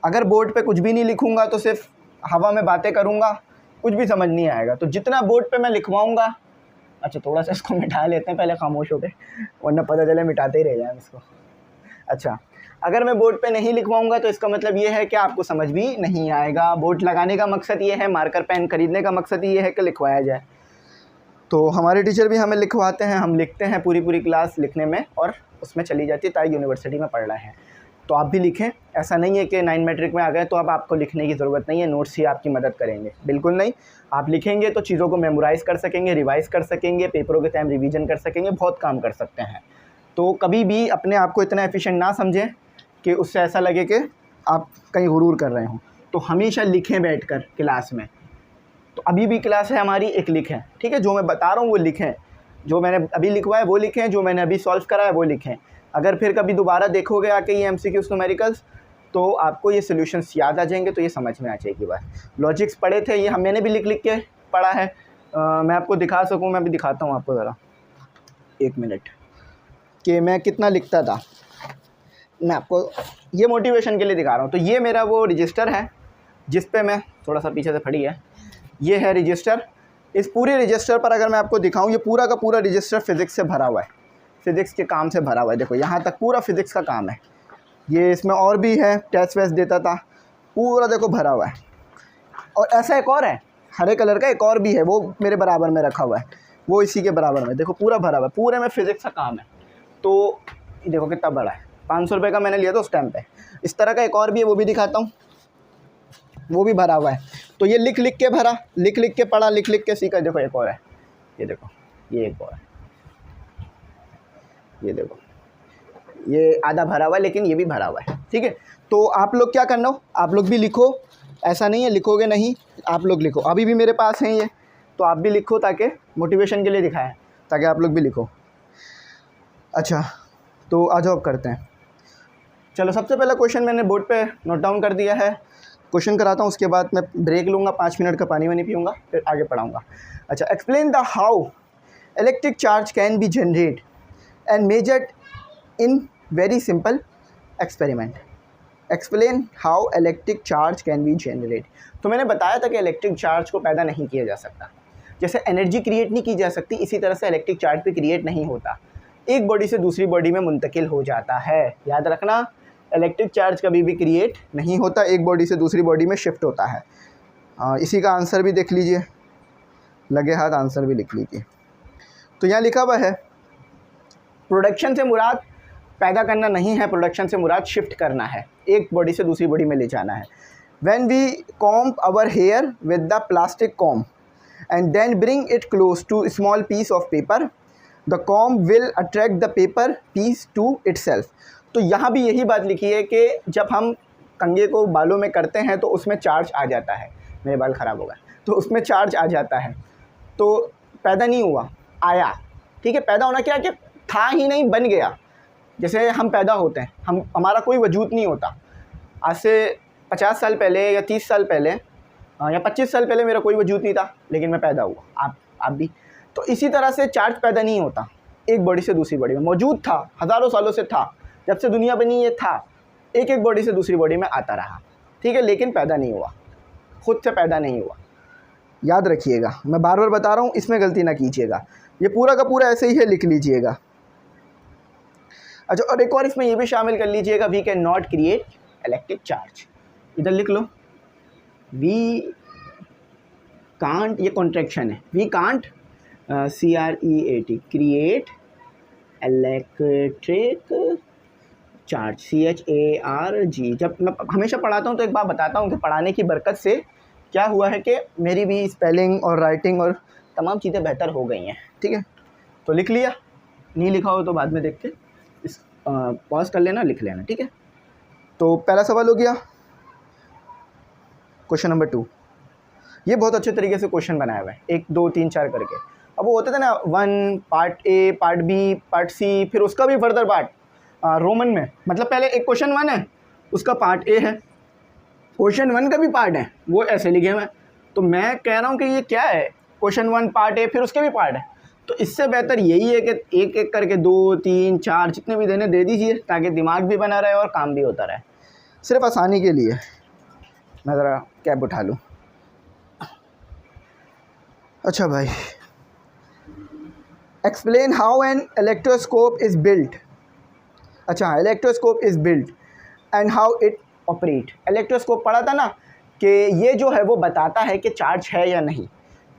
अगर बोर्ड पे कुछ भी नहीं लिखूँगा तो सिर्फ हवा में बातें करूँगा, कुछ भी समझ नहीं आएगा। तो जितना बोर्ड पे मैं लिखवाऊँगा, अच्छा थोड़ा सा इसको मिटा लेते हैं पहले खामोश हो के, वरना पता चले मिटाते ही रह जाए इसको। अच्छा, अगर मैं बोर्ड पे नहीं लिखवाऊंगा तो इसका मतलब ये है कि आपको समझ भी नहीं आएगा। बोर्ड लगाने का मकसद ये है, मार्कर पेन खरीदने का मकसद ये है कि लिखवाया जाए। तो हमारे टीचर भी हमें लिखवाते हैं, हम लिखते हैं, पूरी क्लास लिखने में और उसमें चली जाती है, ताकि यूनिवर्सिटी में पढ़ रहे हैं। तो आप भी लिखें, ऐसा नहीं है कि 9 मैट्रिक में आ गए तो अब आपको लिखने की ज़रूरत नहीं है, नोट्स ही आपकी मदद करेंगे, बिल्कुल नहीं। आप लिखेंगे तो चीज़ों को मेमोराइज़ कर सकेंगे, रिवाइज़ कर सकेंगे, पेपरों के टाइम रिवीजन कर सकेंगे, बहुत काम कर सकते हैं। तो कभी भी अपने आप को इतना एफिशिएंट ना समझें कि उससे ऐसा लगे कि आप कहीं गुरूर कर रहे हों। तो हमेशा लिखें बैठकर क्लास में। तो अभी भी क्लास है हमारी, एक लिखें, ठीक है, जो मैं बता रहा हूँ वो लिखें। जो मैंने अभी लिखवाया वो लिखें, जो मैंने अभी सॉल्व करा है वो लिखें। अगर फिर कभी दोबारा देखोगे आके ये MCQs न्यूमेरिकल्स तो आपको ये सॉल्यूशंस याद आ जाएंगे, तो ये समझ में आ जाएगी बात। लॉजिक्स पढ़े थे ये मैंने भी लिख के पढ़ा है। मैं आपको दिखा सकूँ, मैं भी दिखाता हूँ आपको ज़रा, एक मिनट, कि मैं कितना लिखता था। मैं आपको ये मोटिवेशन के लिए दिखा रहा हूँ। तो ये मेरा वो रजिस्टर है जिस पे मैं, थोड़ा सा पीछे से फटी है, ये है रजिस्टर। इस पूरे रजिस्टर पर अगर मैं आपको दिखाऊँ, ये पूरा का पूरा रजिस्टर फ़िज़िक्स से भरा हुआ है, फ़िज़िक्स के काम से भरा हुआ है। देखो यहाँ तक पूरा फ़िज़िक्स का काम है। ये इसमें और भी है, टेस्ट वेस्ट देता था, पूरा देखो भरा हुआ है। और ऐसा एक और है, हरे कलर का एक और भी है, वो मेरे बराबर में रखा हुआ है, वो इसी के बराबर में देखो पूरा भरा हुआ है, पूरे में फ़िज़िक्स का काम है। तो ये देखो कितना बड़ा है, 500 रुपये का मैंने लिया था उस टाइम पे। इस तरह का एक और भी है, वो भी दिखाता हूँ, वो भी भरा हुआ है। तो ये लिख लिख के भरा, लिख लिख के पढ़ा, लिख लिख के सीखा। देखो एक और है, ये देखो, ये एक और है, ये देखो, ये आधा भरा हुआ है लेकिन ये भी भरा हुआ है। ठीक है, तो आप लोग क्या करना हो, आप लोग भी लिखो, ऐसा नहीं है लिखोगे नहीं, आप लोग लिखो। अभी भी मेरे पास हैं ये, तो आप भी लिखो, ताकि मोटिवेशन के लिए दिखाएं, ताकि आप लोग भी लिखो। अच्छा, तो आ जाओ अब करते हैं। चलो, सबसे पहला क्वेश्चन मैंने बोर्ड पे नोट डाउन कर दिया है, क्वेश्चन कराता हूँ, उसके बाद मैं ब्रेक लूँगा, 5 मिनट का पानी वानी पीऊँगा, फिर आगे पढ़ाऊँगा। अच्छा, explain the how electric charge can be generate and measured in very simple experiment. Explain how electric charge can be generate. तो मैंने बताया था कि इलेक्ट्रिक चार्ज को पैदा नहीं किया जा सकता। जैसे एनर्जी क्रिएट नहीं की जा सकती, इसी तरह से इलेक्ट्रिक चार्ज भी क्रिएट नहीं होता, एक बॉडी से दूसरी बॉडी में मुंतकिल हो जाता है। याद रखना, इलेक्ट्रिक चार्ज कभी भी क्रिएट नहीं होता, एक बॉडी से दूसरी बॉडी में शिफ्ट होता है। इसी का आंसर भी देख लीजिए, लगे हाथ आंसर भी लिख लीजिए। तो यहाँ लिखा हुआ है, प्रोडक्शन से मुराद पैदा करना नहीं है, प्रोडक्शन से मुराद शिफ्ट करना है, एक बॉडी से दूसरी बॉडी में ले जाना है। When we comb our hair with the plastic comb and then bring it close to small piece of paper, the comb will attract the paper piece to itself. तो यहाँ भी यही बात लिखी है कि जब हम कंघे को बालों में करते हैं तो उसमें चार्ज आ जाता है, मेरे बाल ख़राब हो गए, तो उसमें चार्ज आ जाता है। तो पैदा नहीं हुआ, आया। ठीक है, पैदा होना क्या कि था ही नहीं, बन गया। जैसे हम पैदा होते हैं, हमारा कोई वजूद नहीं होता। आज से 50 साल पहले या 30 साल पहले या 25 साल पहले मेरा कोई वजूद नहीं था, लेकिन मैं पैदा हुआ, आप भी। तो इसी तरह से चार्ज पैदा नहीं होता, एक बॉडी से दूसरी बॉडी में मौजूद था, हज़ारों सालों से था, जब से दुनिया बनी ये था, एक एक बॉडी से दूसरी बॉडी में आता रहा। ठीक है, लेकिन पैदा नहीं हुआ, खुद से पैदा नहीं हुआ। याद रखिएगा, मैं बार बार बता रहा हूँ, इसमें गलती ना कीजिएगा। ये पूरा का पूरा ऐसे ही है, लिख लीजिएगा। अच्छा, और एक और इसमें ये भी शामिल कर लीजिएगा, we can not create electric charge. इधर लिख लो, वी कांट, ये कॉन्ट्रैक्शन है, we can't CREAT create electric charge, CHARG। जब मैं हमेशा पढ़ाता हूँ तो एक बात बताता हूँ कि पढ़ाने की बरकत से क्या हुआ है कि मेरी भी स्पेलिंग और राइटिंग और तमाम चीज़ें बेहतर हो गई हैं। ठीक है, तो लिख लिया, नहीं लिखा हो तो बाद में देख के इस पॉज कर लेना, लिख लेना। ठीक है, तो पहला सवाल हो गया, क्वेश्चन नंबर 2। ये बहुत अच्छे तरीके से क्वेश्चन बनाया हुआ है, 1 2 3 4 करके। अब वो होते थे ना 1 part A, part B, part C, फिर उसका भी फर्दर पार्ट रोमन में, मतलब पहले एक क्वेश्चन 1 है, उसका पार्ट A है, क्वेश्चन 1 का भी पार्ट है, वो ऐसे लिखे हुए हैं। तो मैं कह रहा हूँ कि ये क्या है, क्वेश्चन 1 पार्ट A, फिर उसके भी पार्ट है। तो इससे बेहतर यही है कि एक एक करके 2 3 4 जितने भी देने दे दीजिए, ताकि दिमाग भी बना रहे और काम भी होता रहे। सिर्फ आसानी के लिए मैं ज़रा कैब उठा लूँ। अच्छा भाई, explain how an electroscope is built. अच्छा, electroscope is built and how it operate. Electroscope पढ़ा था ना कि ये जो है वो बताता है कि चार्ज है या नहीं,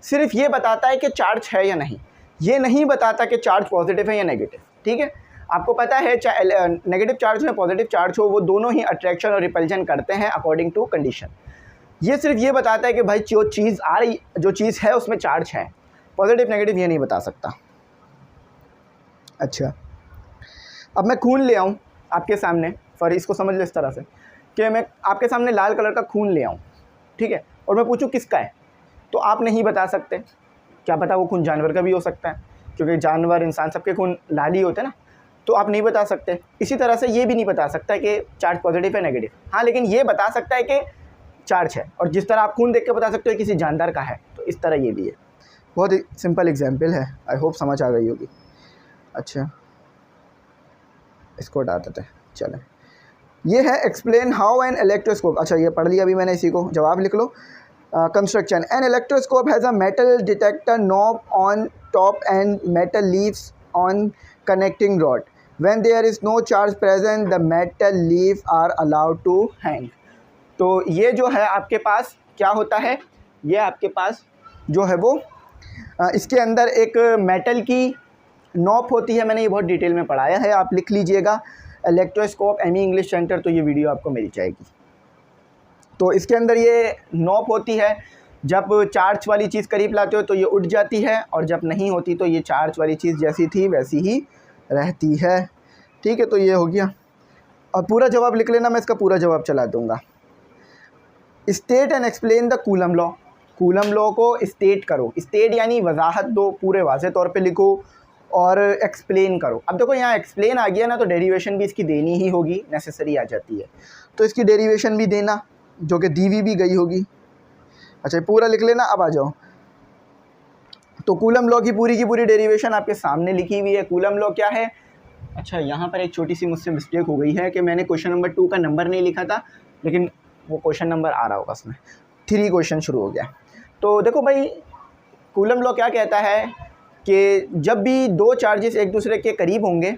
सिर्फ ये बताता है कि चार्ज है या नहीं, ये नहीं बताता कि चार्ज पॉजिटिव है या नेगेटिव। ठीक है, आपको पता है चाहे नेगेटिव चार्ज हो या पॉजिटिव चार्ज हो, वो दोनों ही अट्रैक्शन और रिपल्जन करते हैं अकॉर्डिंग टू कंडीशन। ये सिर्फ ये बताता है कि भाई जो चीज़ आ रही, जो चीज़ है उसमें चार्ज है, पॉजिटिव नेगेटिव ये नहीं बता सकता। अच्छा, अब मैं खून ले आऊँ आपके सामने, सॉरी इसको समझ लो इस तरह से कि मैं आपके सामने लाल कलर का खून ले आऊँ, ठीक है, और मैं पूछूँ किसका है, तो आप नहीं बता सकते। क्या पता वो खून जानवर का भी हो सकता है, क्योंकि जानवर इंसान सबके खून लाल ही होते हैं ना, तो आप नहीं बता सकते। इसी तरह से ये भी नहीं बता सकता कि चार्ज पॉजिटिव है नेगेटिव, हाँ लेकिन ये बता सकता है कि चार्ज है, और जिस तरह आप खून देख के बता सकते हो किसी जानदार का है, तो इस तरह ये भी है। बहुत ही सिंपल एग्जाम्पल है, आई होप समझ आ गई होगी। अच्छा इसको हटा देते हैं, चलें। ये है एक्सप्लेन हाउ एन इलेक्ट्रोस्कोप, अच्छा ये पढ़ लिया अभी मैंने, इसी को जवाब लिख लो। Construction, an electroscope has a metal detector knob on top and metal leaves on connecting rod, when there is no charge present the metal leave are allowed to hang. तो ये जो है आपके पास क्या होता है, ये आपके पास जो है वो इसके अंदर एक मेटल की नॉब होती है, मैंने ये बहुत डिटेल में पढ़ाया है, आप लिख लीजिएगा इलेक्ट्रोस्कोप एमी इंग्लिश सेंटर, तो ये वीडियो आपको मिल जाएगी। तो इसके अंदर ये नॉब होती है, जब चार्ज वाली चीज़ करीब लाते हो तो ये उठ जाती है, और जब नहीं होती तो ये चार्ज वाली चीज़ जैसी थी वैसी ही रहती है। ठीक है, तो ये हो गया। और पूरा जवाब लिख लेना, मैं इसका पूरा जवाब चला दूँगा। State and explain the coulomb law, coulomb law को स्टेट करो, स्टेट यानी वजाहत दो, पूरे वाज़े तौर पे लिखो और एक्सप्लेन करो। अब देखो यहाँ एक्सप्लेन आ गया ना, तो डेरिवेशन भी इसकी देनी ही होगी, नेसेसरी आ जाती है, तो इसकी डेरिवेशन भी देना जो कि दी भी गई होगी। अच्छा पूरा लिख लेना। अब आ जाओ, तो कूलम लॉ की पूरी डेरिवेशन आपके सामने लिखी हुई है। कूलम लॉ क्या है, अच्छा यहाँ पर एक छोटी सी मुझसे मिस्टेक हो गई है कि मैंने क्वेश्चन नंबर 2 का नंबर नहीं लिखा था, लेकिन वो क्वेश्चन नंबर आ रहा होगा उसमें, 3 क्वेश्चन शुरू हो गया। तो देखो भाई, कूलम लॉ क्या कहता है कि जब भी दो चार्जेस एक दूसरे के करीब होंगे,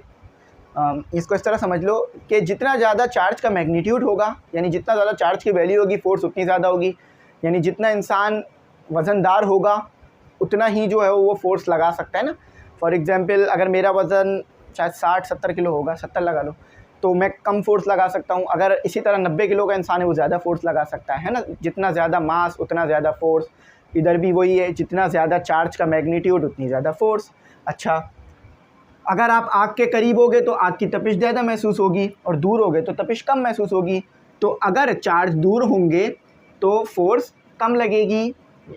इसको इस तरह समझ लो कि जितना ज़्यादा चार्ज का मैग्नीट्यूड होगा, यानी जितना ज़्यादा चार्ज की वैल्यू होगी फोर्स उतनी ज़्यादा होगी, यानी जितना इंसान वज़नदार होगा उतना ही जो है वो फोर्स लगा सकता है ना। फॉर एग्ज़ाम्पल अगर मेरा वज़न शायद 60-70 किलो होगा, 70 लगा लो, तो मैं कम फोर्स लगा सकता हूँ। अगर इसी तरह 90 किलो का इंसान है वो ज़्यादा फोर्स लगा सकता है ना। जितना ज़्यादा मास उतना ज़्यादा फोर्स, इधर भी वही है, जितना ज़्यादा चार्ज का मैग्नीट्यूड उतनी ज़्यादा फोर्स। अच्छा, अगर आप आग के करीब होगे तो आग की तपिश ज़्यादा महसूस होगी, और दूर होगे तो तपिश कम महसूस होगी। तो अगर चार्ज दूर होंगे तो फोर्स कम लगेगी,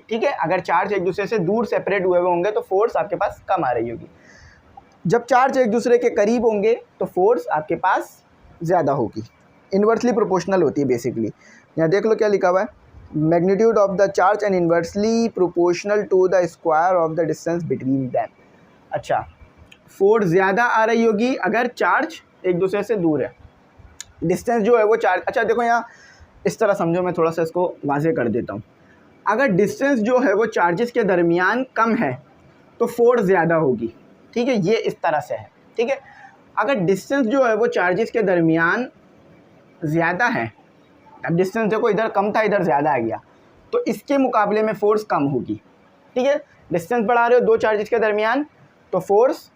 ठीक है। अगर चार्ज एक दूसरे से दूर सेपरेट हुए होंगे तो फोर्स आपके पास कम आ रही होगी। जब चार्ज एक दूसरे के करीब होंगे तो फोर्स आपके पास ज़्यादा होगी, इन्वर्सली प्रोपोर्शनल होती है बेसिकली। यहाँ देख लो क्या लिखा हुआ है, magnitude of the charge and inversely proportional to the square of the distance between them. अच्छा, फोर्स ज़्यादा आ रही होगी अगर चार्ज एक दूसरे से दूर है, डिस्टेंस जो है वो चार्ज। अच्छा देखो यहाँ इस तरह समझो, मैं थोड़ा सा इसको वाज़े कर देता हूँ। अगर डिस्टेंस जो है वो चार्जेस के दरमियान कम है तो फोर्स ज़्यादा होगी, ठीक है, ये इस तरह से है, ठीक है। अगर डिस्टेंस जो है वो चार्जेस के दरमियान ज़्यादा है, अब डिस्टेंस देखो इधर कम था इधर ज़्यादा आ गया, तो इसके मुकाबले में फ़ोर्स कम होगी, ठीक है। डिस्टेंस बढ़ा रहे हो दो चार्जेस के दरमियान तो फोर्स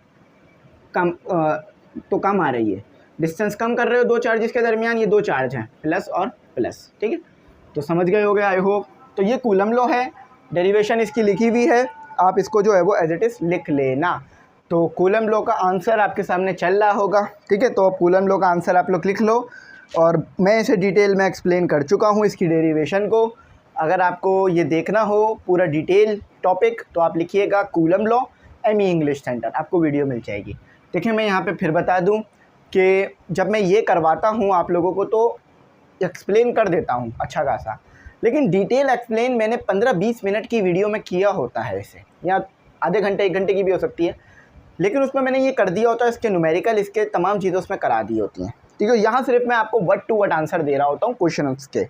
कम आ रही है। डिस्टेंस कम कर रहे हो दो चार्जेस के दरमियान, ये दो चार्ज हैं प्लस और प्लस, ठीक है। तो समझ गए होगे आई होप। तो ये कूलम लॉ है, डेरिवेशन इसकी लिखी हुई है, आप इसको जो है वो एज इट इज़ लिख लेना। तो कूलम लॉ का आंसर आपके सामने चल रहा होगा, ठीक है। तो कूलम लॉ का आंसर आप लोग लिख लो, और मैं इसे डिटेल में एक्सप्लेन कर चुका हूँ इसकी डेरिवेशन को। अगर आपको ये देखना हो पूरा डिटेल टॉपिक तो आप लिखिएगा कूलम लॉ एमी इंग्लिश सेंटर, आपको वीडियो मिल जाएगी। देखिए मैं यहाँ पे फिर बता दूँ कि जब मैं ये करवाता हूँ आप लोगों को तो एक्सप्लेन कर देता हूँ अच्छा खासा, लेकिन डिटेल एक्सप्लेन मैंने 15-20 मिनट की वीडियो में किया होता है इसे, या आधे घंटे 1 घंटे की भी हो सकती है, लेकिन उसमें मैंने ये कर दिया होता है, इसके न्यूमेरिकल इसके तमाम चीज़ें उसमें करा दी होती हैं, ठीक है। यहाँ सिर्फ मैं आपको वर्ड टू वर्ड आंसर दे रहा होता हूँ क्वेश्चन के,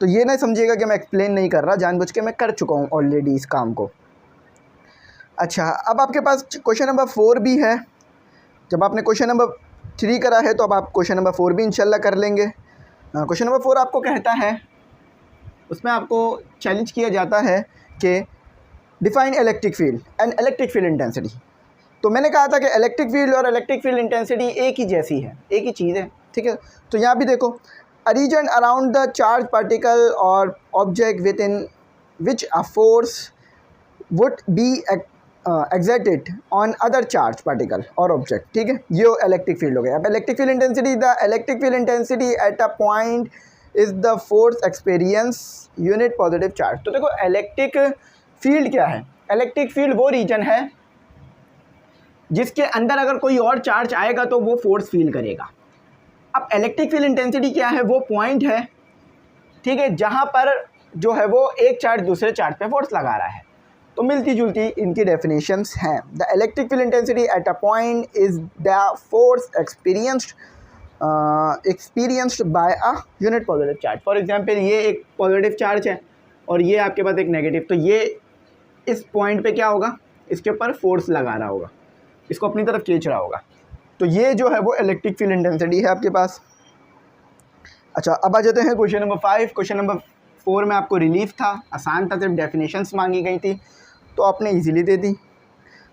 तो ये नहीं समझिएगा कि मैं एक्सप्लेन नहीं कर रहा, जानबूझ के मैं कर चुका हूँ ऑलरेडी इस काम को। अच्छा, अब आपके पास क्वेश्चन नंबर 4 भी है। जब आपने क्वेश्चन नंबर 3 करा है तो अब आप क्वेश्चन नंबर 4 भी इंशाल्लाह कर लेंगे। क्वेश्चन नंबर 4 आपको कहता है, उसमें आपको चैलेंज किया जाता है कि define electric field and electric field intensity. तो मैंने कहा था कि इलेक्ट्रिक फील्ड और इलेक्ट्रिक फील्ड इंटेंसिटी एक ही जैसी है, एक ही चीज़ है, ठीक है। तो यहाँ भी देखो, a region around the charge particle और object within which a force would be exerted on other charge particle or object, ठीक है, ये इलेक्ट्रिक फील्ड हो गया। अब electric field intensity, the electric field intensity at a point is the force experience unit positive charge. तो देखो electric field क्या है, इलेक्ट्रिक फील्ड वो रीजन है जिसके अंदर अगर कोई और चार्ज आएगा तो वो फोर्स फील करेगा। अब इलेक्ट्रिक फील्ड इंटेंसिटी क्या है, वो पॉइंट है, ठीक है, जहाँ पर जो है वो एक चार्ज दूसरे चार्ज पे फोर्स लगा रहा है। तो मिलती जुलती इनकी डेफिनेशंस हैं। The electric field intensity at a point is the force experienced bye a unit positive charge. For example ये एक पॉजिटिव चार्ज है और ये आपके पास एक नेगेटिव, तो ये इस पॉइंट पे क्या होगा, इसके ऊपर फोर्स लगा रहा होगा, इसको अपनी तरफ खींच रहा होगा। तो ये जो है वो इलेक्ट्रिक फील्ड इंटेंसिटी है आपके पास। अच्छा, अब आ जाते हैं क्वेश्चन नंबर 5। क्वेश्चन नंबर 4 में आपको रिलीफ था, आसान था, सिर्फ डेफिनेशंस मांगी गई थी तो आपने इजीली दे दी।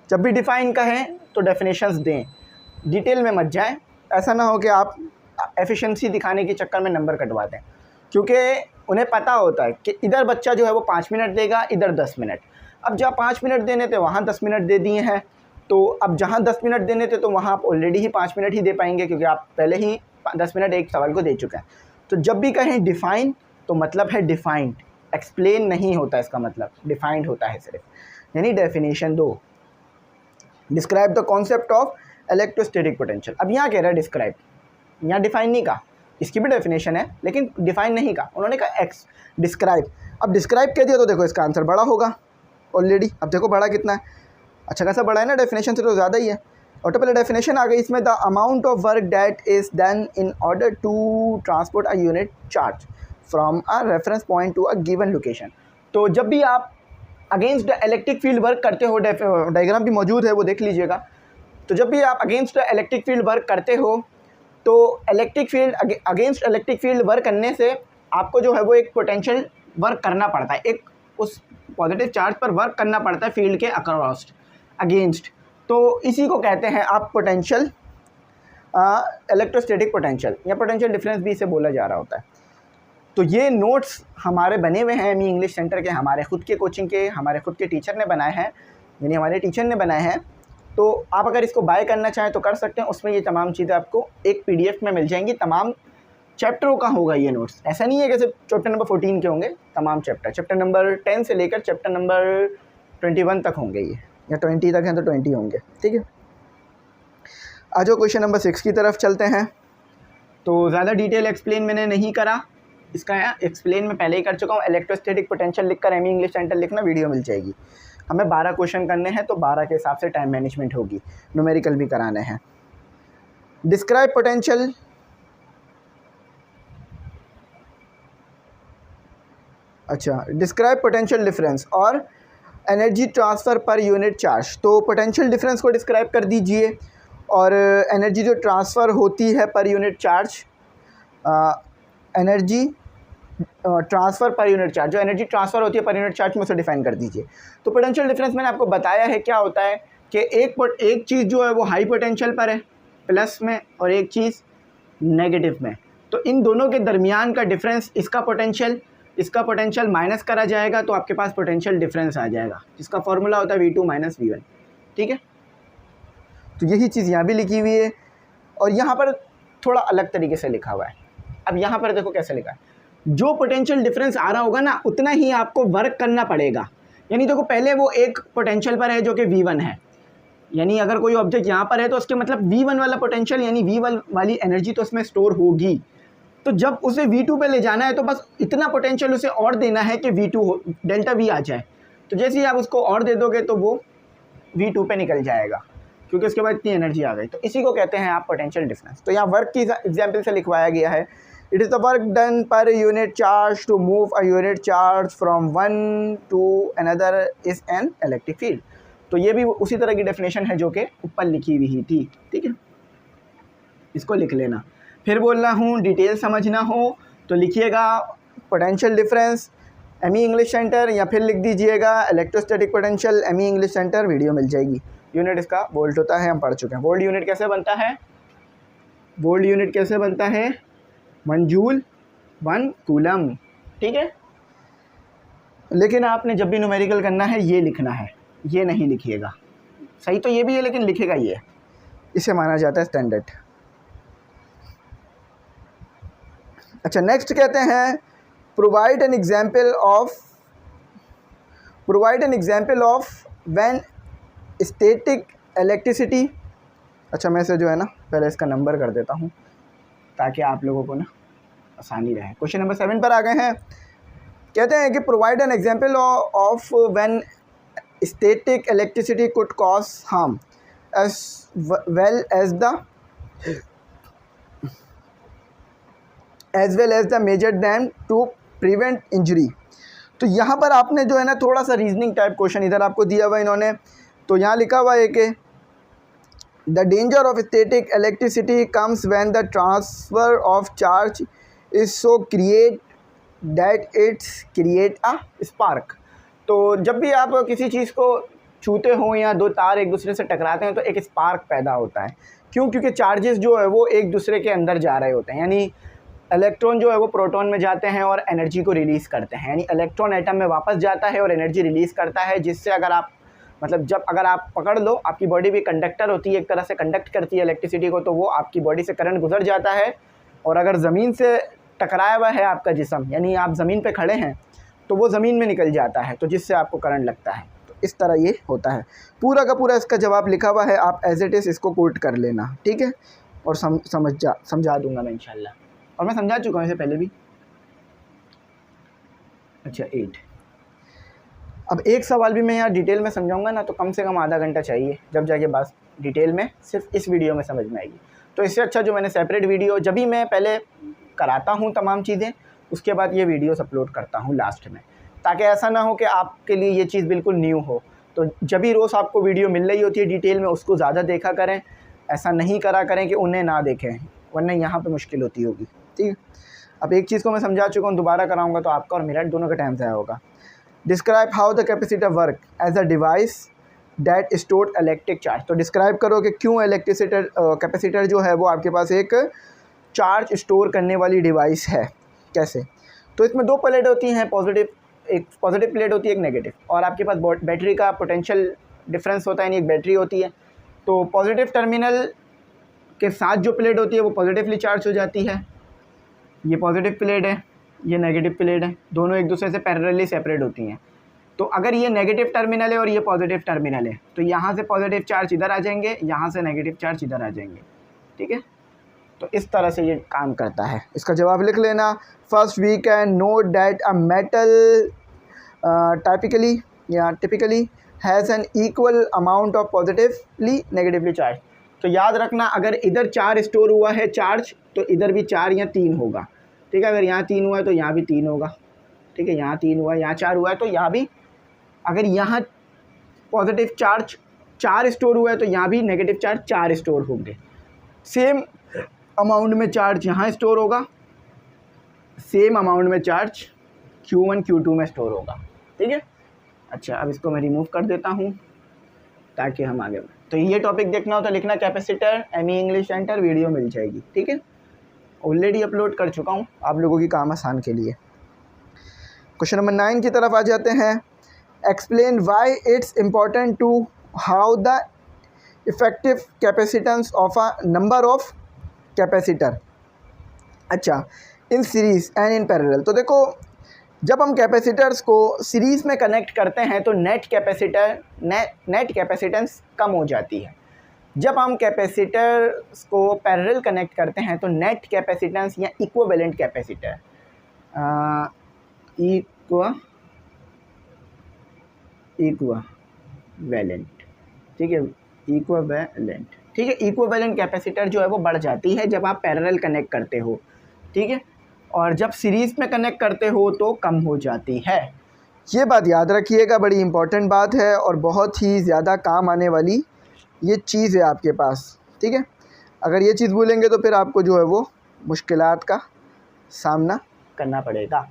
जब भी डिफ़ाइन कहें तो डेफिनेशंस दें, डिटेल में मत जाएं, ऐसा ना हो कि आप एफिशिएंसी दिखाने के चक्कर में नंबर कटवा दें, क्योंकि उन्हें पता होता है कि इधर बच्चा जो है वो 5 मिनट देगा, इधर 10 मिनट। अब जहाँ 5 मिनट देने थे वहाँ 10 मिनट दे दिए हैं, तो अब जहाँ 10 मिनट देने थे तो वहाँ आप ऑलरेडी ही 5 मिनट ही दे पाएंगे, क्योंकि आप पहले ही 10 मिनट एक सवाल को दे चुके हैं। तो जब भी कहें डिफ़ाइन तो मतलब है डिफ़ाइंड, एक्सप्लेन नहीं होता, इसका मतलब डिफ़ाइंड होता है सिर्फ, यानी डेफिनेशन दो। Describe the concept of electrostatic potential. अब यहाँ कह रहा है डिस्क्राइब, यहाँ डिफ़ाइन नहीं कहा, इसकी भी डेफिनेशन है लेकिन डिफ़ाइन नहीं कहा, उन्होंने कहा डिस्क्राइब। अब डिस्क्राइब कह दिया तो देखो इसका आंसर बड़ा होगा ऑलरेडी। अब देखो बड़ा कितना है, अच्छा खासा बड़ा है ना, डेफिनेशन से तो ज़्यादा ही है। और तो पहले डेफिनेशन आ गई इसमें, the amount of work that is done in order to transport a unit charge from a reference point to a given location. तो जब भी आप against the electric field work करते हो, डायग्राम भी मौजूद है वो देख लीजिएगा। तो जब भी आप against the electric field work करते हो तो अगेंस्ट इलेक्ट्रिक फील्ड वर्क करने से आपको जो है वो एक पोटेंशियल वर्क करना पड़ता है, एक उस पॉजिटिव चार्ज पर वर्क करना पड़ता है फील्ड के अक्रॉस अगेंस्ट। तो इसी को कहते हैं आप पोटेंशियल, इलेक्ट्रोस्टैटिक पोटेंशियल या पोटेंशियल डिफरेंस भी इसे बोला जा रहा होता है। तो ये नोट्स हमारे बने हुए हैं एमई इंग्लिश सेंटर के, हमारे खुद के कोचिंग के, हमारे खुद के टीचर ने बनाए हैं, यानी हमारे टीचर ने बनाए हैं। तो आप अगर इसको बाय करना चाहें तो कर सकते हैं, उसमें ये तमाम चीज़ें आपको एक PDF में मिल जाएंगी, तमाम चैप्टरों का होगा ये नोट्स। ऐसा नहीं है कि सिर्फ चैप्टर नंबर 14 के होंगे, तमाम चैप्टर नंबर 10 से लेकर चैप्टर नंबर 21 तक होंगे ये, या 20 तक हैं तो 20 होंगे, ठीक है। आ जाओ क्वेश्चन नंबर 6 की तरफ चलते हैं। तो ज़्यादा डिटेल एक्सप्लेन मैंने नहीं करा, इसका एक्सप्लेन मैं पहले ही कर चुका हूँ। इलेक्ट्रोस्टैटिक पोटेंशियल लिखकर एमई इंग्लिश सेंटर लिखना, वीडियो मिल जाएगी। हमें 12 क्वेश्चन करने हैं तो 12 के हिसाब से टाइम मैनेजमेंट होगी, न्यूमेरिकल भी कराने हैं। डिस्क्राइब पोटेंशियल, अच्छा, डिस्क्राइब पोटेंशियल डिफरेंस और एनर्जी ट्रांसफ़र पर यूनिट चार्ज। तो पोटेंशियल डिफरेंस को डिस्क्राइब कर दीजिए और एनर्जी जो ट्रांसफ़र होती है पर यूनिट चार्ज, एनर्जी ट्रांसफ़र पर यूनिट चार्ज, जो एनर्जी ट्रांसफ़र होती है पर यूनिट चार्ज में उसे डिफाइन कर दीजिए। तो पोटेंशियल डिफरेंस मैंने आपको बताया है क्या होता है कि एक चीज़ जो है वो हाई पोटेंशियल पर है प्लस में, और एक चीज़ नेगेटिव में। तो इन दोनों के दरमियान का डिफरेंस, इसका पोटेंशियल माइनस करा जाएगा तो आपके पास पोटेंशियल डिफरेंस आ जाएगा, जिसका फॉर्मूला होता है V2 माइनस V1, ठीक है। तो यही चीज़ यहाँ भी लिखी हुई है और यहाँ पर थोड़ा अलग तरीके से लिखा हुआ है। अब यहाँ पर देखो कैसे लिखा है, जो पोटेंशियल डिफरेंस आ रहा होगा ना उतना ही आपको वर्क करना पड़ेगा। यानी देखो पहले वो एक पोटेंशियल पर है जो कि V1 है, यानी अगर कोई ऑब्जेक्ट यहाँ पर है तो उसके मतलब V1 वाला पोटेंशियल यानी V1 वाली एनर्जी तो उसमें स्टोर होगी। तो जब उसे V2 पे ले जाना है तो बस इतना पोटेंशियल उसे और देना है कि V2 डेल्टा V आ जाए। तो जैसे ही आप उसको और दे दोगे तो वो V2 पे निकल जाएगा, क्योंकि उसके बाद इतनी एनर्जी आ गई। तो इसी को कहते हैं आप पोटेंशियल डिफरेंस। तो यहाँ वर्क की एग्जाम्पल से लिखवाया गया है, it is the work done per unit charge to move a unit charge from one to another is an electric field. तो ये भी उसी तरह की डेफिनेशन है जो कि ऊपर लिखी हुई थी, ठीक है, इसको लिख लेना। फिर बोल रहा हूँ डिटेल समझना हो तो लिखिएगा potential difference ME English centre, या फिर लिख दीजिएगा electrostatic potential ME English centre, video मिल जाएगी। यूनिट इसका वोल्ट होता है, हम पढ़ चुके हैं। वोल्ट यूनिट कैसे बनता है, वोल्ट यूनिट कैसे बनता है, 1 जूल 1 कूलम, ठीक है। लेकिन आपने जब भी न्यूमेरिकल करना है ये लिखना है, ये नहीं लिखिएगा। सही तो ये भी है लेकिन लिखेगा ये, इसे माना जाता है स्टैंडर्ड। अच्छा, नेक्स्ट कहते हैं provide an example of when static electricity, अच्छा मैं इसे जो है ना पहले इसका नंबर कर देता हूँ ताकि आप लोगों को ना आसानी रहे। क्वेश्चन नंबर 7 पर आ गए हैं। कहते हैं कि provide an example of when static electricity could cause harm as well as the major than to prevent injury. तो यहाँ पर आपने जो है ना थोड़ा सा रीजनिंग टाइप क्वेश्चन इधर आपको दिया हुआ इन्होंने, तो यहाँ लिखा हुआ है कि the danger of static electricity comes when the transfer of charge is so create that it's create a spark. तो जब भी आप किसी चीज़ को छूते हो या दो तार एक दूसरे से टकराते हैं तो एक स्पार्क पैदा होता है। क्यों? क्योंकि चार्जेस जो है वो एक दूसरे के अंदर जा रहे होते हैं, यानी इलेक्ट्रॉन जो है वो प्रोटॉन में जाते हैं और एनर्जी को रिलीज़ करते हैं, यानी इलेक्ट्रॉन एटम में वापस जाता है और एनर्जी रिलीज़ करता है, जिससे अगर आप अगर आप पकड़ लो, आपकी बॉडी भी कंडक्टर होती है, एक तरह से कंडक्ट करती है इलेक्ट्रिसिटी को, तो वो आपकी बॉडी से करंट गुजर जाता है। और अगर ज़मीन से टकराया हुआ है आपका जिस्म, यानी आप ज़मीन पे खड़े हैं, तो वो ज़मीन में निकल जाता है, तो जिससे आपको करंट लगता है। तो इस तरह ये होता है। पूरा का पूरा इसका जवाब लिखा हुआ है, आप एज इट इज़ इसको कोट कर लेना, ठीक है। और समझा दूंगा मैं इंशाल्लाह, और मैं समझा चुका हूँ इसे पहले भी। अच्छा 8। अब एक सवाल भी मैं यहाँ डिटेल में समझाऊंगा ना तो कम से कम आधा घंटा चाहिए, जब जाके बात डिटेल में सिर्फ इस वीडियो में समझ में आएगी। तो इससे अच्छा जो मैंने सेपरेट वीडियो, जब भी मैं पहले कराता हूँ तमाम चीज़ें, उसके बाद ये वीडियोस अपलोड करता हूँ लास्ट में, ताकि ऐसा ना हो कि आपके लिए ये चीज़ बिल्कुल न्यू हो। तो जब भी रोज़ आपको वीडियो मिल रही होती है डिटेल में, उसको ज़्यादा देखा करें, ऐसा नहीं करा करें कि उन्हें ना देखें, वरना यहाँ पर मुश्किल होती होगी, ठीक है। अब एक चीज़ को मैं समझा चुका हूँ, दोबारा कराऊँगा तो आपका और मेरा दोनों का टाइम ज़ाया होगा। Describe how the capacitor work as a device that store electric charge. तो डिस्क्राइब करो कि क्यों कैपेसिटर जो है वो आपके पास एक चार्ज स्टोर करने वाली डिवाइस है, कैसे। तो इसमें दो प्लेट होती हैं, एक पॉजिटिव प्लेट होती है, एक नेगेटिव, और आपके पास बैटरी का पोटेंशियल डिफरेंस होता है, यानी एक बैटरी होती है। तो पॉजिटिव टर्मिनल के साथ जो प्लेट होती है वो पॉजिटिवली चार्ज हो जाती है। ये पॉजिटिव प्लेट है, ये नेगेटिव प्लेट है, दोनों एक दूसरे से पैरेलली सेपरेट होती हैं। तो अगर ये नेगेटिव टर्मिनल है और ये पॉजिटिव टर्मिनल है, तो यहाँ से पॉजिटिव चार्ज इधर आ जाएंगे, यहाँ से नेगेटिव चार्ज इधर आ जाएंगे, ठीक है। तो इस तरह से ये काम करता है। इसका जवाब लिख लेना। First we can note that a metal typically has an equal amount of positively negatively charge. तो याद रखना, अगर इधर 4 स्टोर हुआ है चार्ज, तो इधर भी 4 या 3 होगा, ठीक है। अगर यहाँ 3 हुआ है तो यहाँ भी 3 होगा, ठीक है। यहाँ 3 हुआ है, यहाँ 4 हुआ है तो यहाँ भी, अगर यहाँ पॉजिटिव चार्ज 4 स्टोर हुआ है तो यहाँ भी नेगेटिव चार्ज 4 स्टोर होंगे। सेम अमाउंट में चार्ज यहाँ स्टोर होगा, सेम अमाउंट में चार्ज Q1 Q2 में स्टोर होगा, ठीक है। अच्छा, अब इसको मैं रिमूव कर देता हूँ ताकि हम आगे। तो ये टॉपिक देखना हो तो लिखना capacitor, ME English centre, video मिल जाएगी, ठीक है। ऑलरेडी अपलोड कर चुका हूँ आप लोगों की काम आसान के लिए। क्वेश्चन नंबर 9 की तरफ आ जाते हैं। Explain why it's important to how the effective capacitance of a number of capacitor. अच्छा, in series and in parallel. तो देखो, जब हम कैपेसिटर्स को सीरीज़ में कनेक्ट करते हैं तो नेट कैपेसिटेंस कम हो जाती है। जब हम कैपेसिटर्स को पैरेलल कनेक्ट करते हैं तो नेट कैपेसिटेंस या इक्विवेलेंट कैपेसिटर इक्विवेलेंट, ठीक है, इक्विवेलेंट, ठीक है। इक्विवेलेंट कैपेसिटर जो है वो बढ़ जाती है जब आप पैरेलल कनेक्ट करते हो, ठीक है। और जब सीरीज़ में कनेक्ट करते हो तो कम हो जाती है। ये बात याद रखिएगा, बड़ी इंपॉर्टेंट बात है और बहुत ही ज़्यादा काम आने वाली ये चीज़ है आपके पास, ठीक है। अगर ये चीज़ भूलेंगे तो फिर आपको जो है वो मुश्किलात का सामना करना पड़ेगा,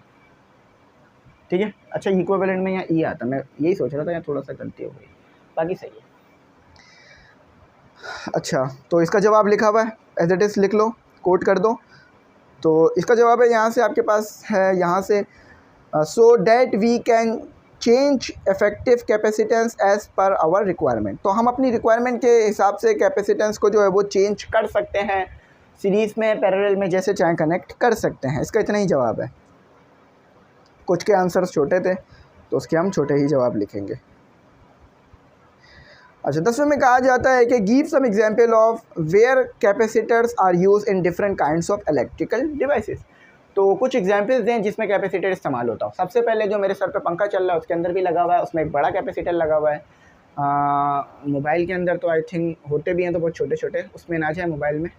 ठीक है। अच्छा, इक्विवेलेंट में यहाँ ई आता, मैं यही सोच रहा था, यहाँ थोड़ा सा गलती हो गई, बाकी सही है। अच्छा, तो इसका जवाब लिखा हुआ है, एज इट इज़ लिख लो, कोट कर दो। तो इसका जवाब है, यहाँ से आपके पास है, यहाँ से so that we can change effective capacitance as per our requirement. तो हम अपनी रिक्वायरमेंट के हिसाब से कैपेसिटेंस को जो है वो चेंज कर सकते हैं, सीरीज़ में, पैरेलल में, जैसे चाहे कनेक्ट कर सकते हैं। इसका इतना ही जवाब है। कुछ के आंसर्स छोटे थे तो उसके हम छोटे ही जवाब लिखेंगे। अच्छा 10वें में कहा जाता है कि give some example of where capacitors are use in different kinds of electrical devices. तो कुछ एग्जांपल्स दें जिसमें कैपेसिटर इस्तेमाल होता हो। सबसे पहले जो मेरे सर पे पंखा चल रहा है उसके अंदर भी लगा हुआ है, उसमें एक बड़ा कैपेसिटर लगा हुआ है। मोबाइल के अंदर तो आई थिंक होते भी हैं तो बहुत छोटे छोटे, उसमें ना जाए मोबाइल में।